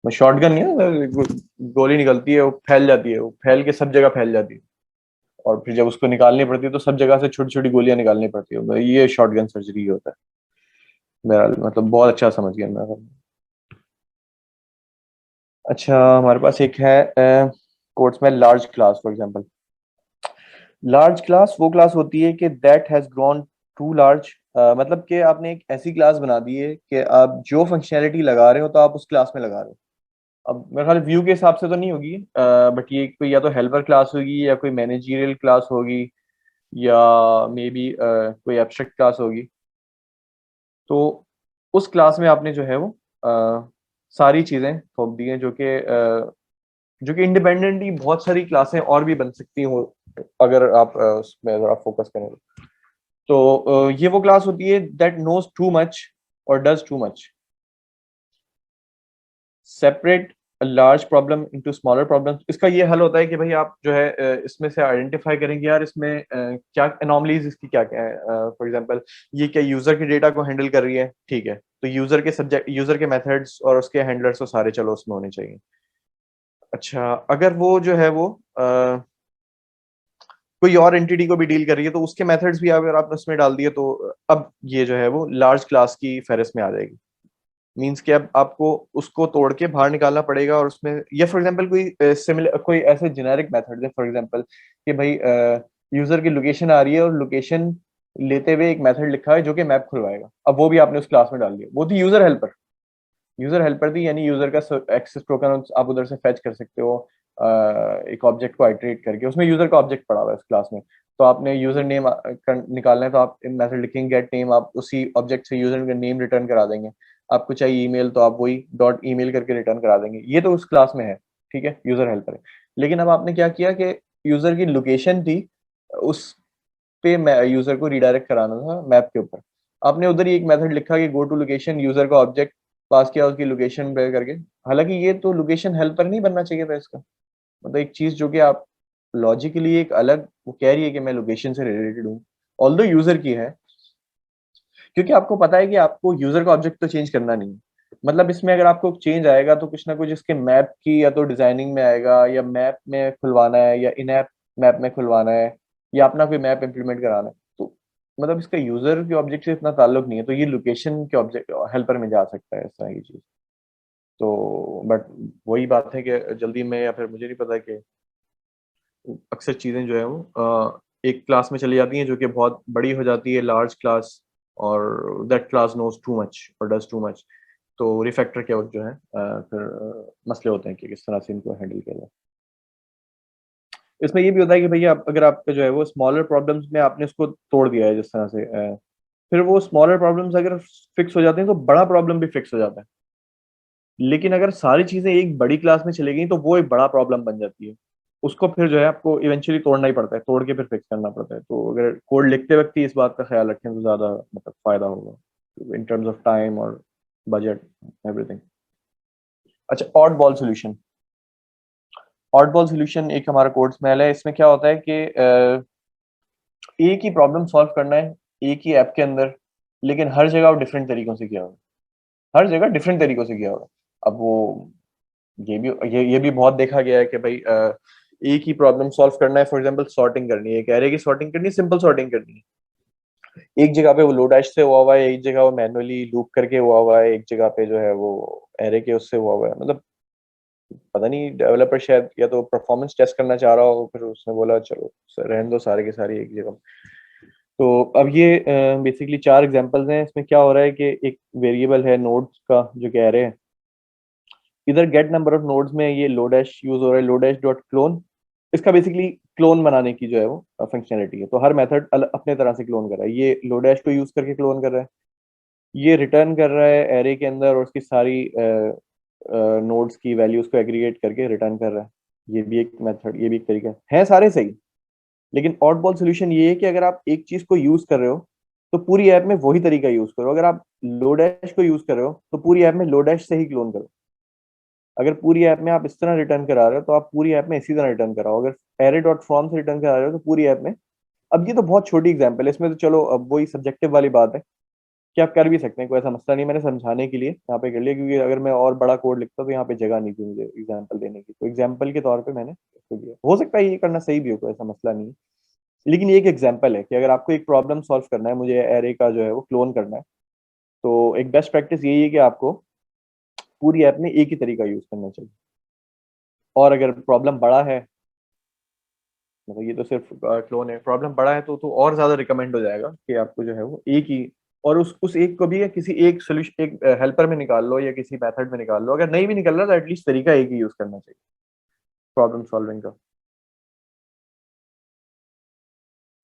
शॉटगन नहीं है, गोली निकलती है, वो फैल जाती है, वो फैल के सब जगह फैल जाती है, और फिर जब उसको निकालनी पड़ती है तो सब जगह से छोटी छोटी गोलियां निकालनी पड़ती है, ये शॉटगन सर्जरी होता है। मेरा मतलब बहुत अच्छा समझ गया मैं। अच्छा, हमारे पास एक है कोर्ट्स में large class for example. Large class वो क्लास होती है कि that has grown too large, मतलब कि आपने एक ऐसी क्लास बना दी है कि आप जो फंक्शनैलिटी लगा रहे हो तो आप उस क्लास में लगा रहे हो। अब मेरे ख्याल व्यू के हिसाब से तो नहीं होगी, बट ये कोई या तो हेल्पर क्लास होगी या कोई मैनेजरियल क्लास होगी या मे बी कोई एब्स्ट्रैक्ट क्लास होगी। तो उस क्लास में आपने जो है वो सारी चीजें थोप दी हैं जो कि इंडिपेंडेंटली बहुत सारी क्लासें और भी बन सकती हो अगर आप उसमें अगर आप फोकस करें तो ये वो क्लास होती है दैट नोज टू मच और does too much. Separate large problem into smaller problem, इसका ये हल होता है कि भाई आप जो है इसमें से आइडेंटिफाई करेंगे यार इसमें क्या एनॉमलीज इसकी क्या क्या है। फॉर एग्जांपल ये क्या यूजर के डेटा को हैंडल कर रही है, ठीक है, तो यूजर के सब्जेक्ट, यूजर के मेथड्स और उसके हैंडलर्स तो सारे चलो उसमें होने चाहिए। अच्छा, अगर वो जो है वो कोई और एंटिटी को भी डील कर रही है तो उसके मेथड्स भी अगर आपने उसमें डाल दिए तो अब ये जो है वो लार्ज क्लास की फेहरिस्त में आ जाएगी। मीन्स कि अब आपको उसको तोड़ के बाहर निकालना पड़ेगा और उसमें या फॉर एग्जांपल कोई सिमिलर कोई ऐसे जेनेरिक मेथड है फॉर एग्जांपल कि भाई यूजर की लोकेशन आ रही है और लोकेशन लेते हुए एक मेथड लिखा है जो कि मैप खुलवाएगा, अब वो भी आपने उस क्लास में डाल दिया, वो थी यूजर हेल्पर। यूजर हेल्पर थी यानी यूजर का एक्सेस टोकन आप उधर से फेच कर सकते हो एक ऑब्जेक्ट को आइटरेट करके, उसमें यूजर का ऑब्जेक्ट पड़ा हुआ है उस क्लास में। तो आपने यूजर नेम निकालना है तो आप मेथड लिखेंगे गेट नेम, आप उसी ऑब्जेक्ट से यूजर का नेम रिटर्न करा देंगे। आपको चाहिए ईमेल तो आप वही डॉट ईमेल करके रिटर्न करा देंगे, ये तो उस क्लास में है, ठीक है, यूजर हेल्पर है। लेकिन अब आपने क्या किया कि यूजर की लोकेशन थी, उस पे यूजर को रिडायरेक्ट कराना था मैप के ऊपर। आपने उधर ही एक मेथड लिखा कि गो टू लोकेशन, यूजर का ऑब्जेक्ट पास किया उसकी लोकेशन पे करके। हालांकि ये तो लोकेशन हेल्पर नहीं बनना चाहिए था इसका, मतलब एक चीज जो कि आप लॉजिकली एक अलग, वो कह रही है कि मैं लोकेशन से रिलेटेड हूँ, ऑल्दो यूजर की है, क्योंकि आपको पता है कि आपको यूजर का ऑब्जेक्ट तो चेंज करना नहीं है। मतलब इसमें अगर आपको चेंज आएगा तो कुछ ना कुछ इसके मैप की या तो डिजाइनिंग में आएगा, या मैप में खुलवाना है, या इन ऐप मैप में खुलवाना है, या अपना कोई मैप इंप्लीमेंट कराना है। तो मतलब इसका यूजर के ऑब्जेक्ट से इतना ताल्लुक नहीं है, तो ये लोकेशन के ऑब्जेक्ट हेल्पर में जा सकता है इस तरह की चीज। तो बट वही बात है कि जल्दी में या फिर मुझे नहीं पता कि अक्सर चीजें जो है वो एक क्लास में चली जाती हैं जो कि बहुत बड़ी हो जाती है, लार्ज क्लास, और that class knows too much और डज टू मच। तो रिफैक्टर के वक्त जो है फिर मसले होते हैं कि किस तरह से इनको हैंडल किया जाए। इसमें ये भी होता है कि भैया अगर आपका जो है वो स्मॉलर प्रॉब्लम्स में आपने उसको तोड़ दिया है जिस तरह से, फिर वो स्मॉलर प्रॉब्लम्स अगर फिक्स हो जाते हैं तो बड़ा प्रॉब्लम भी फिक्स हो जाता है। लेकिन अगर सारी चीजें एक बड़ी क्लास में चली गई तो वो एक बड़ा प्रॉब्लम बन जाती है, उसको फिर जो है आपको इवेंचुअली तोड़ना ही पड़ता है, तोड़ के फिर फिक्स करना पड़ता है। तो अगर कोड लिखते वक्त ही इस बात का ख्याल रखें तो ज्यादा मतलब फायदा होगा इन टर्म्स ऑफ टाइम और बजट, एवरीथिंग। अच्छा, odd ball solution. Odd ball solution एक हमारा कोड स्मेल है। इसमें क्या होता है कि एक ही प्रॉब्लम सॉल्व करना है एक ही ऐप के अंदर, लेकिन हर जगह वो डिफरेंट तरीकों से किया होगा, हर जगह डिफरेंट तरीकों से किया होगा। अब वो ये भी बहुत देखा गया है कि भाई एक ही प्रॉब्लम सॉल्व करना है, फॉर एग्जांपल सॉर्टिंग करनी है, कह रहे हैं कि सॉर्टिंग करनी है, सिंपल सॉर्टिंग करनी है, एक जगह पे वो लो डैश से हुआ हुआ है, एक जगह वो मैनुअली लूप करके हुआ हुआ है, एक जगह पे जो है वो एरे के उससे हुआ हुआ है। मतलब पता नहीं डेवलपर शायद या तो परफॉर्मेंस टेस्ट करना चाह रहा हो, फिर उसने बोला चलो रहने दो सारे के सारे एक जगह। तो अब ये बेसिकली चार एग्जांपल्स हैं। इसमें क्या हो रहा है कि एक वेरिएबल है नोड्स का जो कि एरे है, इधर गेट नंबर ऑफ नोड्स में ये लो डैश यूज हो रहा है, लो डैश डॉट क्लोन। इसका बेसिकली क्लोन बनाने की जो है वो फंक्शनलिटी है, तो हर मेथड अपने तरह से क्लोन कर रहा है, ये लो डैश को यूज करके क्लोन कर रहा है, ये रिटर्न कर रहा है एरे के अंदर और उसकी सारी नोड्स की वैल्यूज को एग्रीगेट करके रिटर्न कर रहा है। ये भी एक मेथड, ये भी एक तरीका है सारे सही। लेकिन ऑड बॉल सोल्यूशन ये है कि अगर आप एक चीज को यूज कर रहे हो तो पूरी ऐप में वही तरीका यूज करो। अगर आप लो डैश को यूज कर रहे हो तो पूरी ऐप में लो डैश से ही क्लोन करो। अगर पूरी ऐप में आप इस तरह रिटर्न करा रहे हो तो आप पूरी ऐप में इसी तरह रिटर्न कराओ। अगर एरे डॉट फ्रॉम से रिटर्न करा रहे हो तो पूरी ऐप में। अब ये तो बहुत छोटी एग्जांपल है, इसमें तो चलो अब वही सब्जेक्टिव वाली बात है कि आप कर भी सकते हैं, कोई ऐसा मसला नहीं। मैंने समझाने के लिए यहाँ पे कर लिया, क्योंकि अगर मैं और बड़ा कोड लिखता तो यहाँ पे जगह नहीं थी मुझे एग्जांपल देने की, तो एग्जांपल के तौर पे मैंने इसको दिया। हो सकता है ये करना सही भी हो, कोई ऐसा मसला नहीं है, लेकिन ये एक एग्जांपल है कि अगर आपको एक प्रॉब्लम सॉल्व करना है, मुझे एरे का जो है वो क्लोन करना है, तो एक बेस्ट प्रैक्टिस यही है कि आपको पूरी ऐप में एक ही तरीका यूज करना चाहिए। और अगर प्रॉब्लम बड़ा है, मतलब ये तो सिर्फ क्लोन है, प्रॉब्लम बड़ा है तो और ज्यादा रिकमेंड हो जाएगा कि आपको जो है वो एक ही, और उस एक को भी या किसी एक सोल्यूशन, एक हेल्पर में निकाल लो या किसी मेथड में निकाल लो। अगर नहीं भी निकल रहा तो एटलीस्ट तरीका एक ही यूज करना चाहिए प्रॉब्लम सॉल्विंग का।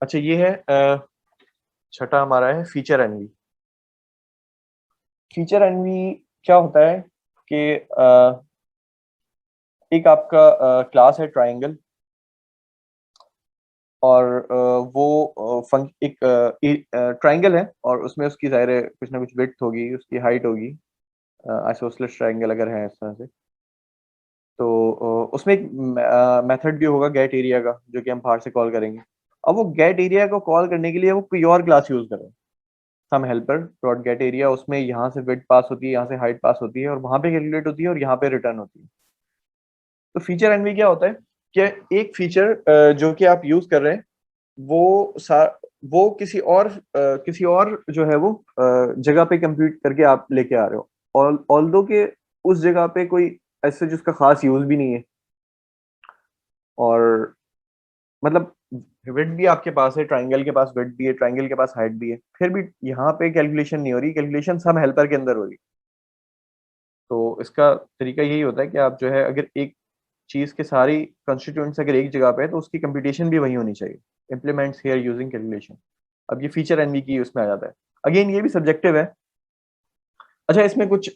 अच्छा ये है छठा हमारा है फीचर एनवी। फीचर एनवी क्या होता है कि एक आपका क्लास है ट्राइंगल, और वो एक ट्राइंगल है और उसमें उसकी ज़ाहिर है कुछ ना कुछ विड्थ होगी, उसकी हाइट होगी, आइसोसेलेस ट्राइंगल अगर है इस तरह से। तो उसमें एक मेथड भी होगा गेट एरिया का, जो कि हम बाहर से कॉल करेंगे। अब वो गेट एरिया को कॉल करने के लिए वो कोई और क्लास यूज करें, सम हेल्पर डॉट गेट एरिया। उसमें यहाँ से विड्थ पास होती है, यहाँ से हाइट पास होती है, और वहां पे कैलकुलेट होती है और यहाँ पे रिटर्न होती है। तो फीचर एनवी क्या होता है कि एक फीचर जो कि आप यूज कर रहे हैं वो किसी और जो है वो जगह पे कंप्यूट करके आप लेके आ रहे हो, और ऑल्दो के उस जगह पे कोई ऐसे जिसका खास यूज भी नहीं है, और मतलब विड्थ भी आपके पास है, ट्राइंगल के पास विड्थ भी है, ट्राइंगल के पास हाइट भी है, फिर भी यहाँ पे कैलकुलेशन नहीं हो रही, कैलकुलेशन सब हेल्पर के अंदर हो रही। तो इसका तरीका यही होता है कि आप जो है अगर एक चीज के सारी कंस्टिट्यूएंट्स अगर एक जगह पे है तो उसकी कंप्यूटेशन भी वही होनी चाहिए। Implements here using calculation. अब ये फीचर एनवी की उसमें आ जाता है। अगेन ये भी सब्जेक्टिव है। अच्छा इसमें कुछ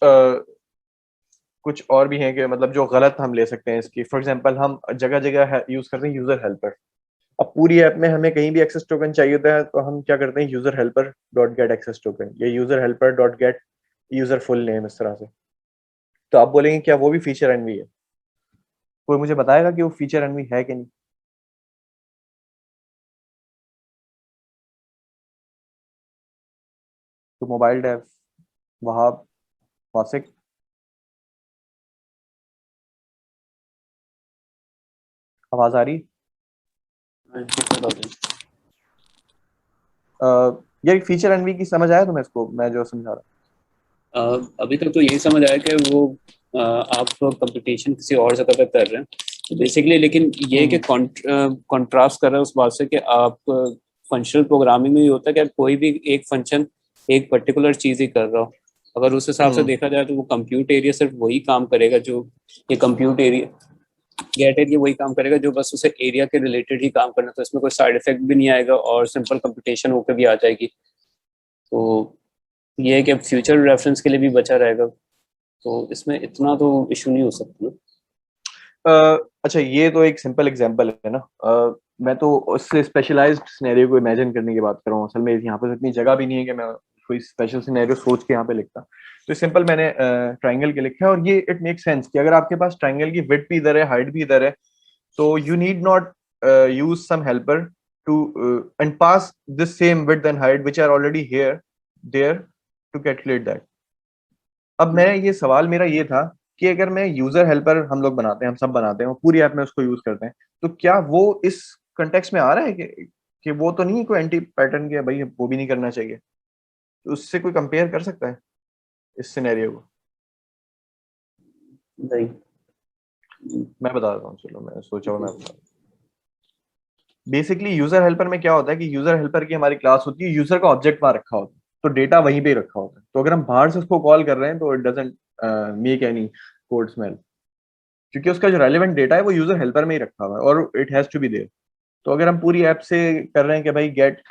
और भी हैं कि मतलब जो गलत हम ले सकते हैं इसकी। फॉर एग्जांपल हम जगह जगह यूज करते हैं यूजर हेल्पर। अब पूरी ऐप में हमें कहीं भी एक्सेस टोकन चाहिए होता है तो हम क्या करते हैं, user helper dot get access token या user helper dot get user full name, इस तरह से। तो आप बोलेंगे क्या वो भी फीचर एनवी है? कोई मुझे बताएगा कि वो फीचर एनवी है कि नहीं? तो मोबाइल डेव, वहाब, वासिक, आवाज आ रही? ये फीचर एनवी की समझ आया तुम्हें इसको, मैं जो समझा रहा अभी तक तो यही समझ आया कि वो आप कंपटीशन किसी और जगह पे कर रहे हैं तो बेसिकली, लेकिन ये हूँ? है कि कॉन्ट्रास्ट कर रहा है उस बात से कि आप फंक्शनल प्रोग्रामिंग में ही होता है कि आप कोई भी एक फंक्शन एक पर्टिकुलर चीज ही कर रहा हो। अगर उस हिसाब से हम्म। देखा जाए तो वो कंप्यूट एरिया सिर्फ वही काम करेगा जो ये कंप्यूट एरिया गेट एरिया वही काम करेगा जो बस उसे एरिया के रिलेटेड ही काम करना, तो इसमें कोई साइड इफेक्ट भी नहीं आएगा और सिंपल कंप्यूटेशन होकर भी आ जाएगी। तो ये है कि अब फ्यूचर रेफरेंस के लिए भी बचा रहेगा, तो इसमें इतना तो इशू नहीं हो सकता ना। अच्छा ये तो एक सिंपल एग्जांपल है ना। मैं तो उससे स्पेशलाइज्ड सिनेरियो को इमेजिन करने की बात कर रहा हूँ। असल में यहाँ पे तो इतनी जगह भी नहीं है कि मैं कोई स्पेशल सिनेरियो सोच के यहाँ पे लिखता। तो सिंपल मैंने ट्राइंगल के लिखा है, और ये इट मेक सेंस कि अगर आपके पास ट्राइंगल की विड्थ भी इधर है, हाइट भी इधर है, तो you need not use some helper to and pass this same width and height which are already here there to calculate that. अब मैं ये सवाल मेरा ये था कि अगर मैं यूजर हेल्पर, हम लोग बनाते हैं, हम सब बनाते हैं, वो पूरी ऐप में उसको यूज करते हैं, तो क्या वो इस कंटेक्स्ट में आ रहा है कि वो तो नहीं कोई एंटी पैटर्न के भाई वो भी नहीं करना चाहिए? तो उससे कोई कंपेयर कर सकता है इस सिनेरियो को? नहीं। मैं बता देता हूँ, चलो मैं सोचा हुआ मैं बता। बेसिकली यूजर हेल्पर में क्या होता है कि यूजर हेल्पर की हमारी क्लास होती है, यूजर का ऑब्जेक्ट वहां रखा होता है, तो डेटा वहीं पे ही रखा होता है। तो अगर हम बाहर से उसको कॉल कर रहे हैं तो it doesn't make any code smell, क्योंकि उसका जो रेलिवेंट डेटा है वो यूजर हेल्पर में ही रखा हुआ है और it has to be there. तो अगर हम पूरी ऐप से कर रहे हैं कि भाई गेट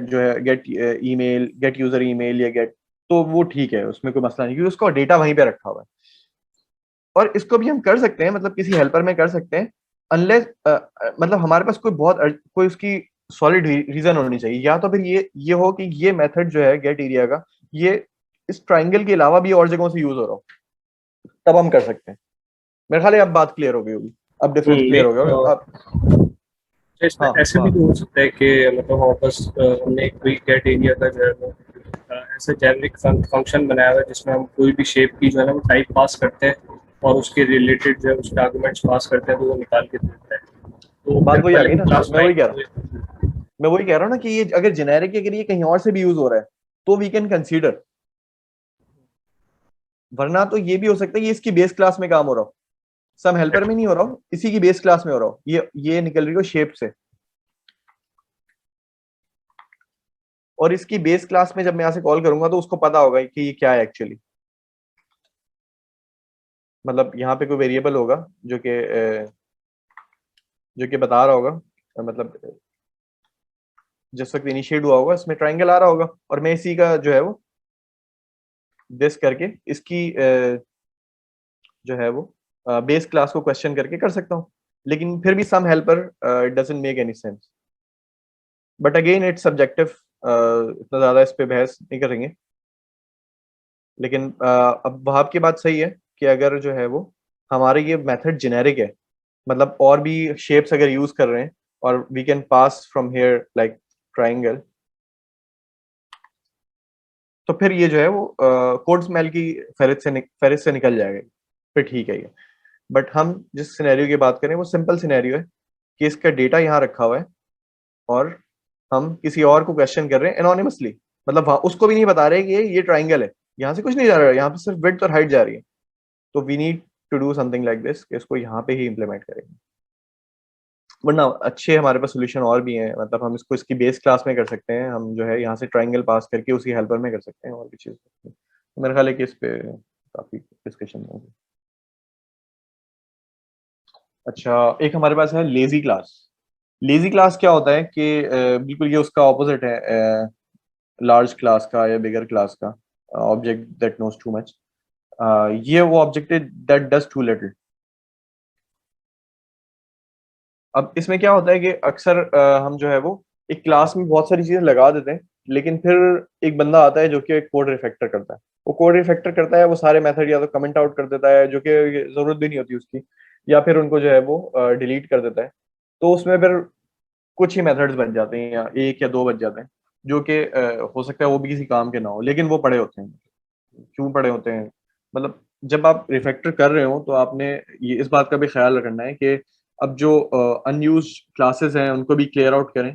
जो है gate email, gate user email या गेट, तो वो ठीक है, उसमें कोई मसला नहीं, क्योंकि उसका डेटा वहीं पे रखा हुआ है। और इसको भी हम कर सकते हैं, मतलब किसी हेल्पर में कर सकते हैं, अनलेस मतलब हमारे पास कोई कोई उसकी सॉलिड रीजन होनी चाहिए, या तो फिर ये हो कि ये मेथड जो है गेट एरिया का, ये इस ट्राइंगल के अलावा भी और जगहों से यूज हो रहा हो, तब हम कर सकते हैं। मेरे ख्याल है अब बात क्लियर हो गई होगी, अब डिफरेंस क्लियर हो गया होगा अब। तो इसमें हाँ ऐसे भी हाँ तो हो सकता है कि मतलब हाँ बस हमने कोई गेट एरिया का जो है वो ऐसे जेनरिक फंक्शन बनाया हुआ है जिसमें हम कोई भी शेप की जो है ना वो टाइप पास करते हैं और उसके रिलेटेड जो है उसके आर्गुमेंट्स पास करते हैं तो वो निकाल के देता है। तो बात फिर वही आ पहले गई वो ना, क्लास टाइप। मैं वही कह रहा हूँ ना कि ये अगर जेनेरिक अगर ये कहीं और से भी यूज हो रहा है तो वी कैन कंसीडर, वरना तो ये भी हो सकता है ये इसकी बेस क्लास में काम हो रहा हो, सम हेल्पर में नहीं हो रहा हो, इसी की बेस क्लास में हो रहा हो, ये निकल रही हो शेप से, और इसकी बेस क्लास में जब मैं यहां से कॉल करूंगा तो उसको पता होगा कि ये क्या है एक्चुअली। मतलब यहाँ पे कोई वेरिएबल होगा जो कि बता रहा होगा, मतलब जिस वक्त इनिशिएट हुआ होगा इसमें ट्राइंगल आ रहा होगा, और मैं इसी का जो है वो दिस करके इसकी जो है वो बेस क्लास को क्वेश्चन करके कर सकता हूँ। लेकिन फिर भी some helper it doesn't make any sense, but again it's subjective, इतना ज्यादा इस पे बहस नहीं करेंगे। लेकिन अब वहाब की बात सही है कि अगर जो है वो हमारे ये मेथड जेनेरिक है, मतलब और भी शेप्स अगर यूज कर रहे हैं और we can pass from here like triangle, तो फिर ये जो है वो कोड स्मेल की फेरिस्त से निकल जाएगा, फिर ठीक है ये। बट हम जिस सिनेरियो की बात करें वो सिंपल सिनेरियो है कि इसका डेटा यहाँ रखा हुआ है और हम किसी और को क्वेश्चन कर रहे हैं एनोनिमसली, मतलब उसको भी नहीं बता रहे कि ये ट्राइंगल है, यहाँ से कुछ नहीं जा रहा है, यहाँ पे सिर्फ विड्थ और हाइट जा रही है। तो we need to do something like this कि इसको यहाँ पे ही इम्प्लीमेंट करेंगे। वरना अच्छे हमारे पास सोल्यूशन और भी हैं, मतलब हम इसको इसकी बेस क्लास में कर सकते हैं, हम जो है यहाँ से ट्राइंगल पास करके उसी हेल्पर में कर सकते हैं और भी चीज। तो मेरा ख्याल है कि इस पे काफी डिस्कशन होगी। अच्छा, एक हमारे पास है लेजी क्लास। लेजी क्लास क्या होता है कि बिल्कुल ये उसका ऑपोजिट है लार्ज क्लास का या बिगर क्लास का, object that knows too much. ये वो ऑब्जेक्ट है दैट डज टू लिटिल। अब इसमें क्या होता है कि अक्सर हम जो है वो एक क्लास में बहुत सारी चीजें लगा देते हैं, लेकिन फिर एक बंदा आता है जो कि कोड रिफैक्टर करता है। वो कोड रिफैक्टर करता है, वो सारे मेथड या तो कमेंट आउट कर देता है जो कि जरूरत भी नहीं होती उसकी, या फिर उनको जो है वो डिलीट कर देता है। तो उसमें फिर कुछ ही मेथड्स बन जाते हैं या एक या दो बच जाते हैं, जो कि हो सकता है वो भी किसी काम के ना हो, लेकिन वो पड़े होते हैं। क्यों पड़े होते हैं? मतलब जब आप रिफैक्टर कर रहे हो तो आपने ये इस बात का भी ख्याल रखना है कि अब जो अनयूज क्लासेस हैं उनको भी क्लियर आउट करें,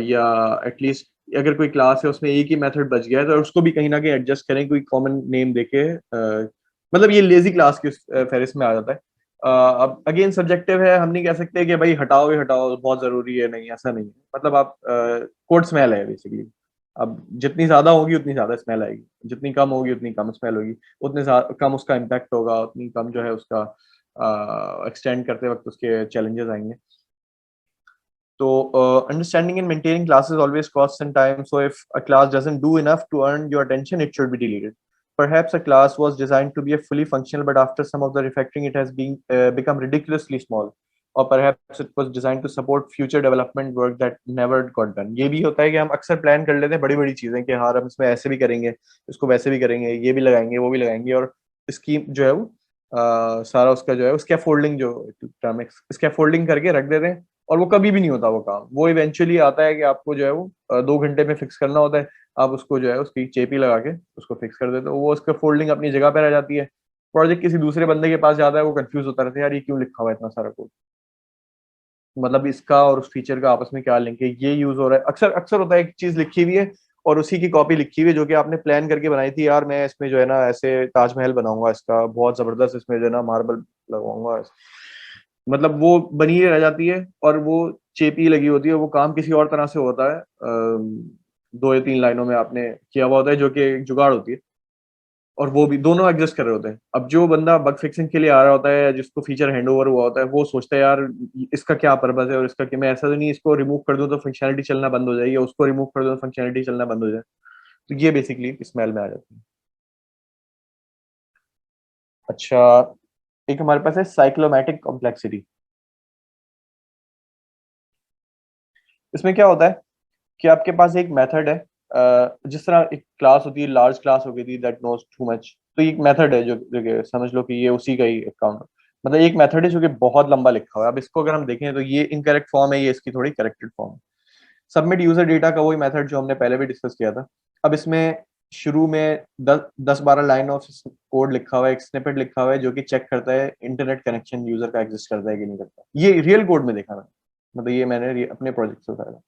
या एटलीस्ट अगर कोई क्लास है उसमें एक ही मेथड बच गया है तो उसको भी कहीं ना कहीं एडजस्ट करें, कोई कॉमन नेम देके। मतलब ये लेजी क्लास की फहरिस्त में आ जाता है। अब अगेन सब्जेक्टिव है, हम नहीं कह सकते कि भाई हटाओ ही हटाओ बहुत जरूरी है, नहीं ऐसा नहीं है। मतलब आप कोड स्मेल है बेसिकली। अब जितनी ज्यादा होगी उतनी ज्यादा स्मेल आएगी, जितनी कम होगी उतनी कम स्मेल होगी, उतने कम उसका इम्पैक्ट होगा, उतनी कम जो है उसका एक्सटेंड करते वक्त उसके चैलेंजेस आएंगे। So, understanding and maintaining classes always costs some time. So, if a class doesn't do enough to earn your attention, it should be deleted. Perhaps a class was designed to be a fully functional, but after some of the refactoring, it has become ridiculously small. Or perhaps it was designed to support future development work that never got done. ये भी होता है कि हम अक्सर plan कर लेते हैं बड़ी बड़ी चीजें कि हाँ हम इसमें ऐसे भी करेंगे, इसको वैसे भी करेंगे, ये भी लगाएंगे वो भी लगाएंगे, और इसकी जो है वो सारा उसका जो है स्कैफोल्डिंग जो टर्म है, स्कैफोल्डिंग करके रख देते हैं, और वो कभी भी नहीं होता वो काम। वो इवेंचुअली आता है कि आपको जो है वो 2 घंटे में फिक्स करना होता है, आप उसको जो है उसकी चेपी लगा के उसको फिक्स कर देते हो, वो उसका फोल्डिंग अपनी जगह पे रह जाती है। प्रोजेक्ट किसी दूसरे बंदे के पास जाता है, वो कंफ्यूज होता रहता है यार ये क्यों लिखा हुआ है इतना सारा कोड, मतलब इसका और उस फीचर का आपस में क्या लिंक है, ये यूज हो रहा है। अक्सर अक्सर होता है एक चीज लिखी हुई है और उसी की कॉपी लिखी हुई है जो कि आपने प्लान करके बनाई थी, यार मैं इसमें जो है ना ऐसे ताजमहल बनाऊंगा, इसका बहुत जबरदस्त इसमें जो है ना मार्बल लगवाऊंगा, मतलब वो बनी रह जाती है और वो चेपी लगी होती है, वो काम किसी और तरह से होता है। 2 या 3 लाइनों में आपने किया हुआ होता है जो कि एक जुगाड़ होती है, और वो भी दोनों एग्जिस्ट कर रहे होते हैं। अब जो बंदा बग फिक्सिंग के लिए आ रहा होता है, जिसको फीचर हैंड ओवर हुआ होता है, वो सोचता है यार इसका क्या पर्पस है और इसका कि मैं ऐसा तो नहीं इसको रिमूव कर दूं तो फंक्शनलिटी चलना बंद हो जाएगी, या उसको रिमूव कर दूं तो फंक्शनलिटी चलना बंद हो जाए। तो ये बेसिकली स्मेल में आ जाती है। अच्छा, एक हमारे पास है साइक्लोमैटिक कॉम्प्लेक्सिटी। इसमें क्या होता है कि आपके पास एक मेथड है, जिस तरह एक क्लास होती है, लार्ज क्लास हो गई थी दैट नोज टू मच, तो एक मेथड है जो कि समझ लो कि ये उसी का ही अकाउंट, मतलब एक मेथड है जो कि बहुत लंबा लिखा हुआ है। अब इसको अगर हम देखें तो ये इनकरेक्ट फॉर्म है, ये इसकी थोड़ी करेक्टेड फॉर्म है। सबमिट यूजर डेटा का वही मेथड जो हमने पहले भी डिस्कस किया था। अब इसमें शुरू में 10-12 लाइन ऑफ कोड लिखा हुआ है, एक स्निपेट लिखा हुआ है जो कि चेक करता है इंटरनेट कनेक्शन यूजर का एग्जिस्ट करता है कि नहीं करता। ये रियल कोड में देखा मैंने, मतलब ये मैंने अपने प्रोजेक्ट से उठाया था।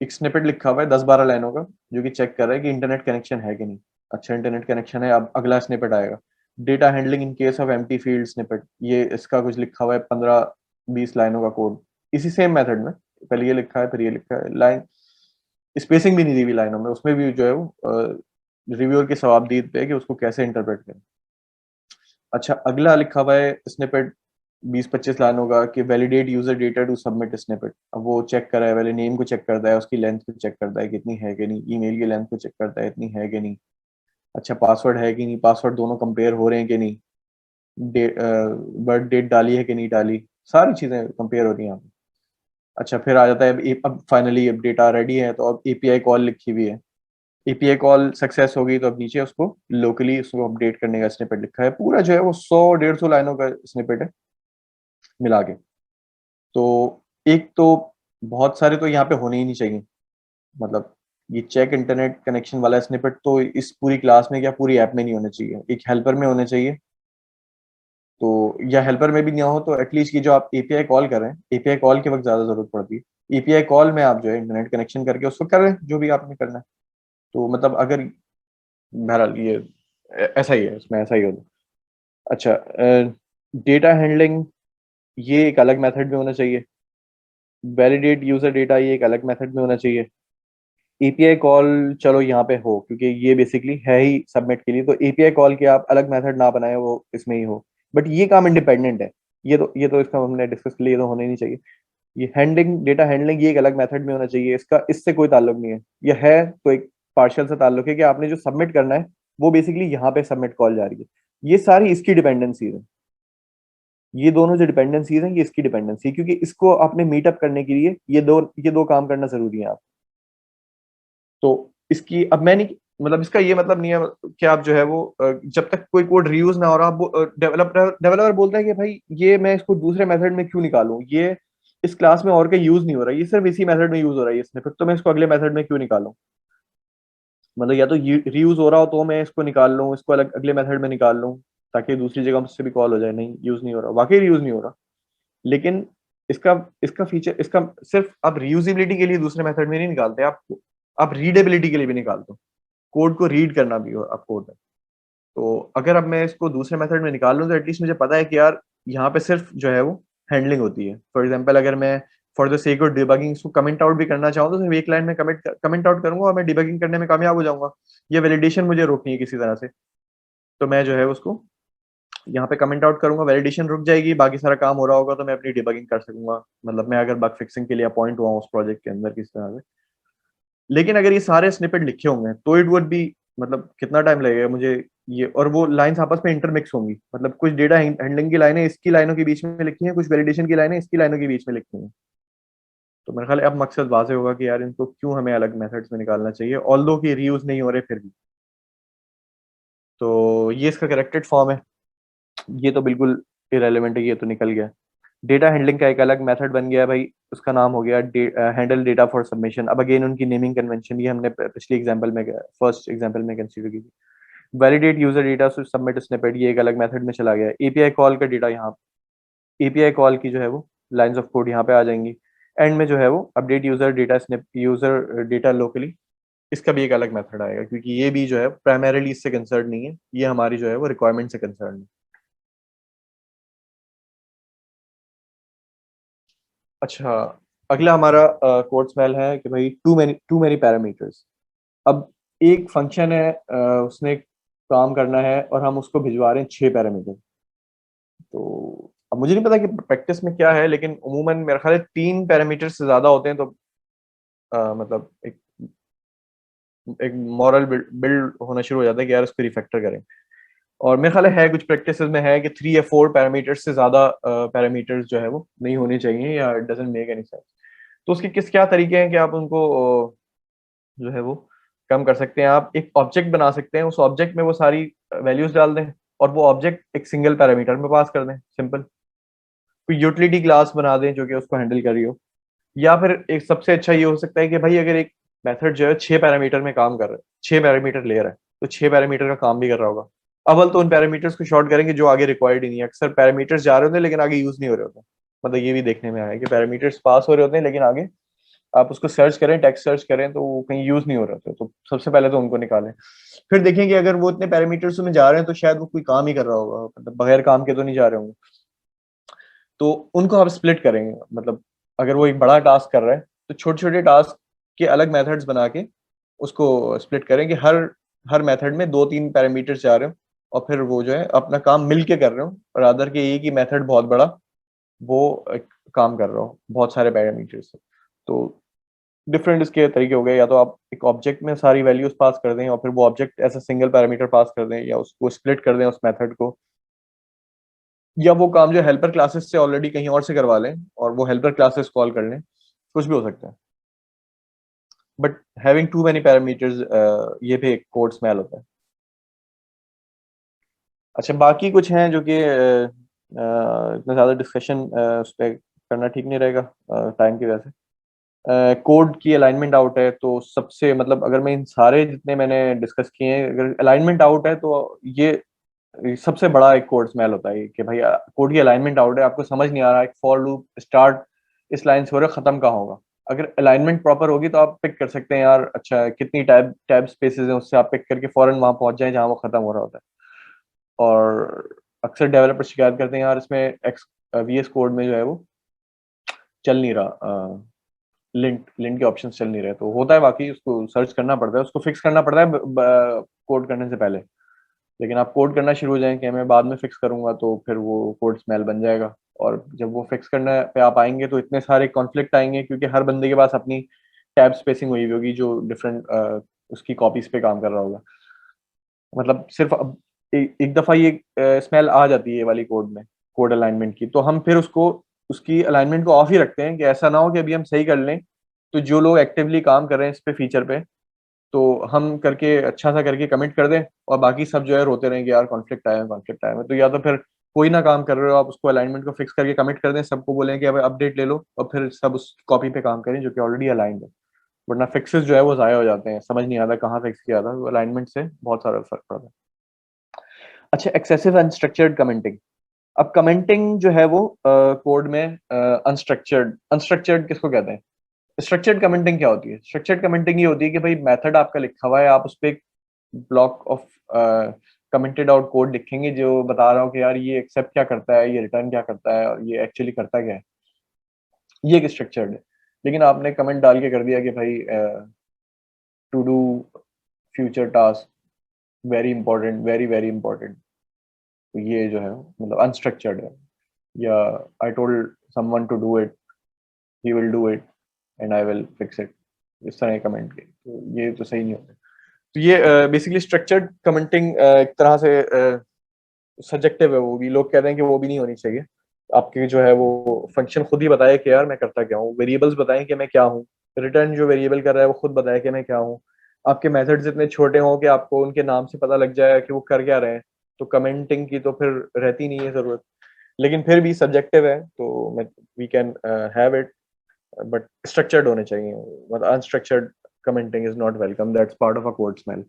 एक स्निपेट लिखा हुआ है 10-12 लाइनों का जो कि चेक कर रहा है कि इंटरनेट कनेक्शन है कि नहीं। अच्छा, इंटरनेट कनेक्शन है, अब अगला स्निपेट आएगा, data handling in case of empty field snippet, ये इसका कुछ लिखा हुआ है 15-20 लाइनों का कोड इसी सेम मेथड में। पहले ये लिखा है, फिर ये लिखा है, लाइन स्पेसिंग भी नहीं दी हुई लाइनों में, उसमें भी जो है वो रिव्यूअर की सवाबदीद पे है कि उसको कैसे इंटरप्रेट करें। अच्छा, अगला लिखा हुआ है स्निपेट 20-25 लाइनों का कि validate user data to submit snippet. अब वो चेक कर रहा है, पहले नेम को चेक करता है, उसकी लेंथ को चेक करता है कितनी है कि नहीं, ईमेल की लेंथ को चेक करता है इतनी है कि नहीं। अच्छा, पासवर्ड है कि नहीं, पासवर्ड दोनों कंपेयर हो रहे हैं कि नहीं, बर्थ डेट डाली है कि नहीं डाली, सारी चीजें कंपेयर हो रही हैं यहाँ पे। अच्छा, फिर आ जाता है अब फाइनली अब डेटा रेडी है तो अब एपीआई कॉल लिखी हुई है, एपीआई कॉल सक्सेस हो गई तो अब नीचे उसको लोकली उसको अपडेट करने का स्निपेट लिखा है। पूरा जो है वो 100-150 लाइनों का स्निपेट है मिला के। तो एक तो बहुत सारे तो यहाँ पे होने ही नहीं चाहिए, मतलब ये चेक इंटरनेट कनेक्शन वाला स्निपेट तो इस पूरी क्लास में या पूरी ऐप में नहीं होना चाहिए, एक हेल्पर में होने चाहिए। तो या हेल्पर में भी नहीं हो तो एटलीस्ट ये जो आप एपीआई कॉल कर रहे हैं, एपीआई कॉल के वक्त ज्यादा जरूरत पड़ती है, एपीआई कॉल में आप जो है इंटरनेट कनेक्शन करके उसको कर रहे हैं जो भी आपने करना है। तो मतलब अगर बहरहाल ये ऐसा ही है, इसमें ऐसा ही होता। अच्छा, डेटा हैंडलिंग ये एक अलग मेथड में होना चाहिए, वैलिडेट यूजर डेटा ये एक अलग मेथड में होना चाहिए। एपीआई कॉल चलो यहाँ पे हो क्योंकि ये बेसिकली है ही सबमिट के लिए, तो एपीआई कॉल के आप अलग मेथड ना बनाए, वो इसमें ही हो। बट ये काम इंडिपेंडेंट है, ये तो इसका हमने डिस्कस के लिए तो होना ही नहीं चाहिए। ये हैंडलिंग, डेटा हैंडलिंग ये एक अलग मेथड में होना चाहिए, इसका इससे कोई ताल्लुक नहीं है। ये है तो एक पार्शियल सा ताल्लुक है कि आपने जो सबमिट करना है वो बेसिकली यहाँ पे सबमिट कॉल जा रही है। ये सारी इसकी डिपेंडेंसीज है, ये दोनों जो डिपेंडेंसीज हैं ये इसकी डिपेंडेंसी है, क्योंकि इसको आपने मीटअप करने के लिए ये दो काम करना जरूरी है आप। तो इसकी अब मैं नहीं, मतलब इसका ये मतलब नहीं है कि आप जो है वो जब तक कोई कोड रीयूज ना हो रहा, डेवलपर डेवलपर बोलता है कि भाई ये मैं इसको दूसरे मेथड में क्यों निकालूं, ये इस क्लास में और का यूज नहीं हो रहा, ये सिर्फ इसी मेथड में यूज हो रहा है इसमें, फिर तो मैं इसको अगले मेथड में क्यों निकालूं। मतलब या तो रीयूज हो रहा हो तो मैं इसको निकाल लूं, इसको अलग अगले मेथड में निकाल लूं ताकि दूसरी जगह मुझसे भी कॉल हो जाए। नहीं, यूज नहीं हो रहा, वाकई यूज नहीं हो रहा। लेकिन इसका इसका फीचर, इसका सिर्फ आप रीयूजेबिलिटी के लिए दूसरे मेथड में नहीं निकालते, आप रीडेबिलिटी के लिए भी निकालते हो, कोड को रीड करना भी हो आपको होता है। तो अगर अब मैं इसको दूसरे मेथड में निकाल लूँ तो एटलीस्ट मुझे पता है कि यार यहाँ पे सिर्फ जो है वो हैंडलिंग होती है। फॉर एग्जाम्पल अगर मैं for the sake of debugging इसको कमेंट आउट भी करना चाहूँ तो सिर्फ एक लाइन में कमेंट आउट करूंगा और मैं डिबगिंग करने में कामयाब हो जाऊंगा। ये वैलिडेशन मुझे रोकनी है किसी तरह से, तो मैं जो है उसको यहाँ पे कमेंट आउट करूंगा, वैलिडेशन रुक जाएगी, बाकी सारा काम हो रहा होगा तो मैं अपनी डिबगिंग कर सकूंगा। मतलब मैं अगर बग फिक्सिंग के लिए अपॉइंट हुआ हूँ उस प्रोजेक्ट के अंदर किस तरह से। लेकिन अगर ये सारे स्निपेट लिखे होंगे तो इट वुड बी, मतलब कितना टाइम लगेगा मुझे ये, और वो लाइंस आपस में इंटरमिक्स होंगी, मतलब कुछ डेटा हैंडलिंग की लाइनें इसकी लाइनों के बीच में लिखी हैं, कुछ वैलिडेशन की लाइनें इसकी लाइनों के बीच में लिखी हैं। तो मेरे ख्याल है अब मकसद वाज़ेह होगा कि यार इनको क्यों हमें अलग मेथड्स में निकालना चाहिए, ऑल्दो कि रीयूज नहीं हो रहे फिर भी। तो ये इसका करेक्टेड फॉर्म है, ये तो बिल्कुल इरेलीवेंट है, ये तो निकल गया। डेटा हैंडलिंग का एक अलग मेथड बन गया भाई, उसका नाम हो गया हैंडल डेटा फॉर सबमिशन। अब अगेन उनकी नेमिंग कन्वेंशन ये हमने पिछली एग्जांपल में, फर्स्ट एग्जांपल में कंसीडर की थी। Validate user data to submit snippet ये एक अलग मेथड में चला गया। एपीआई कॉल का डेटा यहाँ, एपीआई कॉल की जो है वो लाइंस ऑफ कोड यहाँ पे आ जाएंगी। एंड में जो है वो update user data snip user data locally, इसका भी एक अलग मेथड आएगा क्योंकि ये भी जो है प्राइमरीली इससे कंसर्न नहीं है, ये हमारी जो है वो रिक्वायरमेंट से कंसर्न है। अच्छा, अगला हमारा कोड स्मेल है कि भाई टू मेनी पैरामीटर्स। अब एक फंक्शन है, उसने काम करना है और हम उसको भिजवा रहे हैं 6 पैरामीटर। तो अब मुझे नहीं पता कि प्रैक्टिस में क्या है, लेकिन उमूमन मेरे ख्याल है 3 पैरामीटर से ज्यादा होते हैं तो मतलब एक मॉरल बिल्ड होना शुरू हो जाता है कि यार इसको रिफैक्टर करें। और मेरे ख्याल है कुछ प्रैक्टिसेस में है कि 3 या 4 पैरामीटर्स से ज्यादा पैरामीटर्स जो है वो नहीं होने चाहिए, या it doesn't make any sense. तो उसके किस क्या तरीके हैं कि आप उनको जो है वो कम कर सकते हैं। आप एक ऑब्जेक्ट बना सकते हैं, उस ऑब्जेक्ट में वो सारी वैल्यूज डाल दें और वो ऑब्जेक्ट एक सिंगल पैरामीटर में पास कर दें, सिंपल। कोई यूटिलिटी क्लास बना दें जो कि उसको हैंडल कर रही हो। या फिर एक सबसे अच्छा ये हो सकता है कि भाई अगर एक मेथड जो है 6 पैरामीटर में काम कर रहा है, 6 पैरामीटर ले रहा है, तो 6 पैरामीटर का काम भी कर रहा होगा। अव्वल तो उन पैरामीटर्स को शॉर्ट करेंगे जो आगे रिक्वायर्ड ही नहीं है। अक्सर पैरामीटर्स जा रहे होते हैं लेकिन आगे यूज नहीं हो रहे होते, मतलब ये भी देखने में आया है कि पैरामीटर्स पास हो रहे होते हैं लेकिन आगे आप उसको सर्च करें, टेक्स्ट सर्च करें तो वो कहीं यूज नहीं हो रहे होते। तो सबसे पहले तो उनको निकालें। फिर देखें कि अगर वो इतने पैरामीटर्स में जा रहे हैं तो शायद वो कोई काम ही कर रहा होगा, मतलब बगैर काम के तो नहीं जा रहे होंगे। तो उनको आप स्प्लिट करेंगे, मतलब अगर वो एक बड़ा टास्क कर रहा है तो छोटे छोटे टास्क के अलग मेथड्स बना के उसको स्प्लिट करें कि हर हर मेथड में 2-3 पैरामीटर्स जा रहे हो, और फिर वो जो है अपना काम मिल के कर रहे हो, और अदर के ये कि मेथड बहुत बड़ा वो एक काम कर रहा हो बहुत सारे पैरामीटर्स से। तो डिफरेंट इसके तरीके हो गए, या तो आप एक ऑब्जेक्ट में सारी वैल्यूज पास कर दें और फिर वो ऑब्जेक्ट ऐसा सिंगल पैरामीटर पास कर दें, या उसको स्प्लिट कर दें उस मेथड को, या वो काम जो हेल्पर क्लासेस से ऑलरेडी कहीं और से करवा लें और वो हेल्पर क्लासेस कॉल कर लें, कुछ भी हो सकता है। But having too many parameters ये भी एक कोड स्मेल होता है। अच्छा, बाकी कुछ हैं जो कि इतना ज़्यादा डिस्कशन उस पर करना ठीक नहीं रहेगा टाइम की वजह से। कोड की अलाइनमेंट आउट है तो सबसे, मतलब अगर मैं इन सारे जितने मैंने डिस्कस किए हैं, अगर अलाइनमेंट आउट है तो ये सबसे बड़ा एक कोड स्मेल होता है कि भाई कोड की अलाइनमेंट आउट है, आपको समझ नहीं आ रहा एक फॉर लूप स्टार्ट इस लाइन से हो रहा है, खत्म कहाँ होगा। अगर अलाइनमेंट प्रॉपर होगी तो आप पिक कर सकते हैं यार, अच्छा कितनी टैब टैब स्पेसेस हैं, उससे आप पिक करके फौरन वहां पहुंच जाए जहां वो खत्म हो रहा होता है। और अक्सर डेवलपर शिकायत करते हैं यार इसमें एक्स वीएस कोड में जो है वो चल नहीं रहा, लिंट लिंट के ऑप्शन चल नहीं रहे। तो होता है वाकई, उसको सर्च करना पड़ता है, उसको फिक्स करना पड़ता है कोड करने से पहले। लेकिन आप कोड करना शुरू हो जाएं कि मैं बाद में फिक्स करूंगा तो फिर वो कोड स्मेल बन जाएगा। और जब वो फिक्स करने पे आप आएंगे तो इतने सारे कॉन्फ्लिक्ट आएंगे, क्योंकि हर बंदे के पास अपनी टैब स्पेसिंग हुई होगी जो डिफरेंट उसकी कॉपीज पे काम कर रहा होगा। मतलब सिर्फ अब एक दफा ये स्मेल आ जाती है ये वाली कोड में, कोड अलाइनमेंट की, तो हम फिर उसको उसकी अलाइनमेंट को ऑफ ही रखते हैं कि ऐसा ना हो कि अभी हम सही कर लें तो जो लोग एक्टिवली काम कर रहे हैं इस पे फीचर पे, तो हम करके अच्छा सा करके कमिट कर दें, और बाकी सब जो है रोते रहें कि यार कॉन्फ्लिक्ट आया है कॉन्फ्लिक्ट आया है। तो या तो फिर कोई ना काम कर रहे हो आप, उसको अलाइनमेंट को फिक्स करके कमिट कर दें, सबको बोलें कि अब अपडेट ले लो, और फिर सब उस कॉपी पे काम करें जो कि ऑलरेडी अलाइंड है। वरना फिक्सेस जो है वो ज़ाया हो जाते हैं, समझ नहीं आता कहाँ फिक्स किया था। अलाइनमेंट से बहुत सारा फर्क पड़ता है। अच्छा, एक्सेसिव अनस्ट्रक्चर्ड कमेंटिंग। अब कमेंटिंग जो है वो कोड में अनस्ट्रक्चर्ड अनस्ट्रक्चर्ड किसको कहते हैं? स्ट्रक्चर्ड कमेंटिंग क्या होती है? स्ट्रक्चर्ड कमेंटिंग ये होती है कि भाई मेथड आपका लिखा हुआ है, आप उस पर एक block of commented out code लिखेंगे जो बता रहा हो कि यार ये एक्सेप्ट क्या करता है, ये रिटर्न क्या करता है, और ये एक्चुअली करता क्या है। ये एक स्ट्रक्चर्ड है। लेकिन आपने कमेंट डाल के कर दिया कि भाई to do future task, very important, very very important, तो ये जो है मतलब अनस्ट्रक्चर्ड है। या I told someone to do it, he will do it and I will fix it, इस तरह के कमेंट के, तो ये तो सही नहीं होते। तो ये बेसिकली स्ट्रक्चर्ड कमेंटिंग एक तरह से सब्जेक्टिव है, वो भी लोग कहते हैं कि वो भी नहीं होनी चाहिए। आपके जो है वो फंक्शन खुद ही बताए कि यार मैं करता क्या हूँ, वेरिएबल्स बताएं कि मैं क्या हूँ, रिटर्न जो वेरिएबल कर रहा है वो खुद बताए कि मैं क्या हूँ। आपके मेथड्स इतने छोटे हों कि आपको उनके नाम से पता लग जाए कि वो कर क्या रहे हैं, तो कमेंटिंग की तो फिर रहती नहीं है जरूरत। लेकिन फिर भी सब्जेक्टिव है तो we can have it, but structured होने चाहिए। मतलब unstructured commenting is not welcome, that's part of a code smell.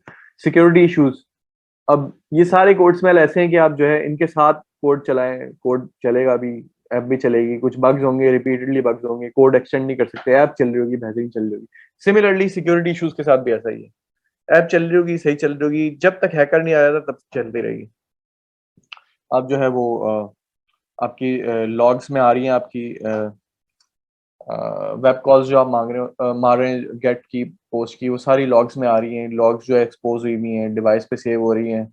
Security issues. अब ये सारे कोड स्मेल ऐसे हैं कि आप जो है इनके साथ कोड चलाएं, कोड चलेगा भी, ऐप भी चलेगी, कुछ बग्स होंगे, रिपीटेडली बग्स होंगे, कोड एक्सटेंड नहीं कर सकते, ऐप चल रही होगी, बेहतरीन चल रही होगी। सिमिलरली सिक्योरिटी इश्यूज के साथ भी ऐसा ही है, ऐप चल रही होगी, सही चल रही होगी, जब तक हैकर नहीं आया था तब चलती रहेगी। आप जो है वो आपकी लॉग्स में आ रही हैं, आपकी वेब कॉल्स जो आप मार रहे हैं गेट की पोस्ट की, वो सारी लॉग्स में आ रही हैं, लॉग्स जो है एक्सपोज हुई हुई हैं, डिवाइस पे सेव हो रही हैं।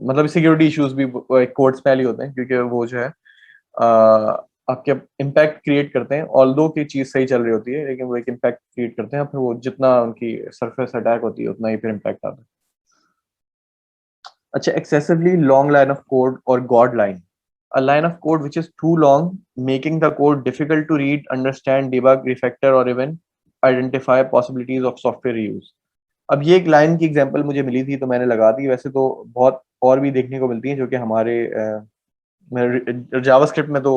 मतलब सिक्योरिटी इश्यूज भी एक कोड स्मेल ही होते हैं, क्योंकि वो जो है आपके इम्पैक्ट क्रिएट करते हैं। ऑल्दो की चीज सही चल रही होती है लेकिन वो एक इम्पैक्ट क्रिएट करते हैं, फिर वो जितना उनकी सरफेस अटैक होती है उतना ही फिर इम्पैक्ट आता है। अच्छा, excessively long line of code or God line. A line of code which is too long, making the code difficult to read, understand, debug, refactor or even identify possibilities of software reuse. अब ये एक line की example मुझे मिली थी तो मैंने लगा दी। वैसे तो बहुत और भी देखने को मिलती हैं जो कि हमारे जावास्क्रिप्ट में तो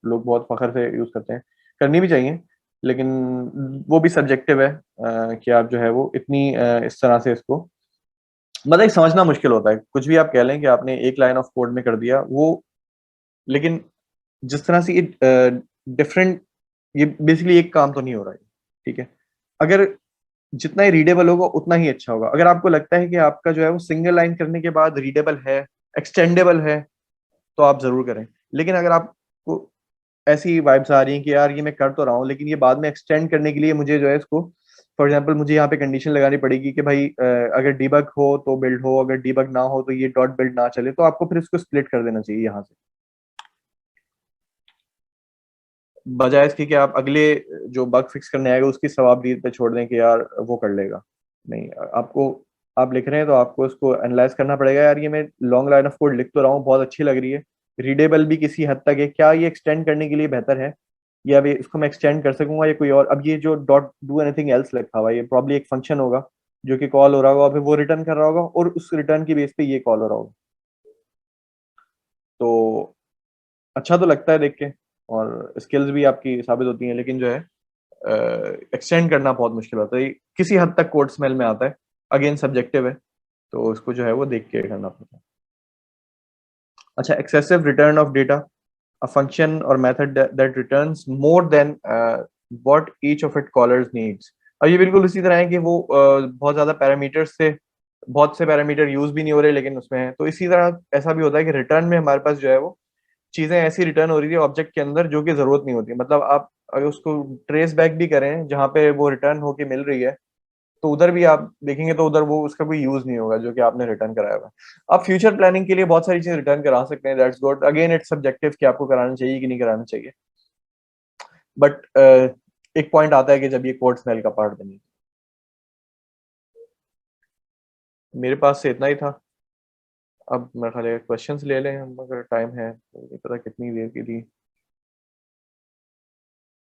लोग बहुत फखर से यूज करते हैं, करनी भी चाहिए, लेकिन वो भी सब्जेक्टिव है कि आप जो है वो इतनी इस तरह से इसको मतलब एक समझना मुश्किल होता है। कुछ भी आप कह लें कि आपने एक लाइन ऑफ कोड में कर दिया वो, लेकिन जिस तरह से ये डिफरेंट, ये बेसिकली एक काम तो नहीं हो रहा है, ठीक है। अगर जितना ही रीडेबल होगा उतना ही अच्छा होगा। अगर आपको लगता है कि आपका जो है वो सिंगल लाइन करने के बाद रीडेबल है, एक्सटेंडेबल है, तो आप जरूर करें। लेकिन अगर आपको ऐसी वाइब्स आ रही हैं कि यार ये मैं कर तो रहा हूँ लेकिन ये बाद में एक्सटेंड करने के लिए मुझे जो है इसको, फॉर एग्जांपल मुझे यहाँ पे कंडीशन लगानी पड़ेगी कि भाई अगर डीबग हो तो बिल्ड हो, अगर डीबग ना हो तो ये डॉट बिल्ड ना चले, तो आपको फिर इसको स्प्लिट कर देना चाहिए यहाँ से, बजाय इसके कि आप अगले जो बग फिक्स करने आएगा उसकी सवाबदीद पे छोड़ दें कि यार वो कर लेगा। नहीं, आपको, आप लिख रहे हैं तो आपको इसको एनालाइज करना पड़ेगा। यार ये मैं लॉन्ग लाइन ऑफ कोड लिख तो रहा हूँ, बहुत अच्छी लग रही है, रीडेबल भी किसी हद तक है, क्या ये एक्सटेंड करने के लिए बेहतर है, या अभी इसको मैं एक्सटेंड कर सकूंगा या कोई और। अब ये जो डॉट डू एनीथिंग एल्स लिखा हुआ है ये प्रॉब्ली एक फंक्शन होगा जो कि कॉल हो रहा होगा, फिर वो रिटर्न कर रहा होगा और उस रिटर्न की बेस पे ये कॉल हो रहा होगा। तो अच्छा तो लगता है देख के, और स्किल्स भी आपकी साबित होती हैं, लेकिन जो है एक्सटेंड करना बहुत मुश्किल होता है। किसी हद तक कोड स्मेल में आता है, अगेन सब्जेक्टिव है, तो उसको जो है वो देख के करना पड़ता है। अच्छा, excessive return of data, a function or method that returns more than what each of it callers needs. और ये बिल्कुल इसी तरह है कि वो बहुत ज्यादा पैरामीटर्स से, बहुत से पैरामीटर यूज भी नहीं हो रहे लेकिन उसमें है। तो इसी तरह ऐसा भी होता है कि रिटर्न में हमारे पास जो है वो चीजें ऐसी रिटर्न हो रही थी ऑब्जेक्ट के अंदर जो कि जरूरत नहीं होती। मतलब आप अगर उसको ट्रेस बैक भी करें जहां पे वो रिटर्न होके मिल रही है, तो उधर भी आप देखेंगे तो उधर वो उसका कोई यूज नहीं होगा जो कि आपने रिटर्न कराया हुआ है। आप फ्यूचर प्लानिंग के लिए बहुत सारी चीजें रिटर्न करा सकते हैं, that's good, again it's subjective कि आपको कराना चाहिए कि नहीं कराना चाहिए। बट एक पॉइंट आता है कि जब ये कोड स्मेल का पार्ट बनी। मेरे पास से इतना ही था। अब मैं खाली क्वेश्चंस ले लें हम, अगर टाइम है तो। नहीं पता कितनी देर की थी।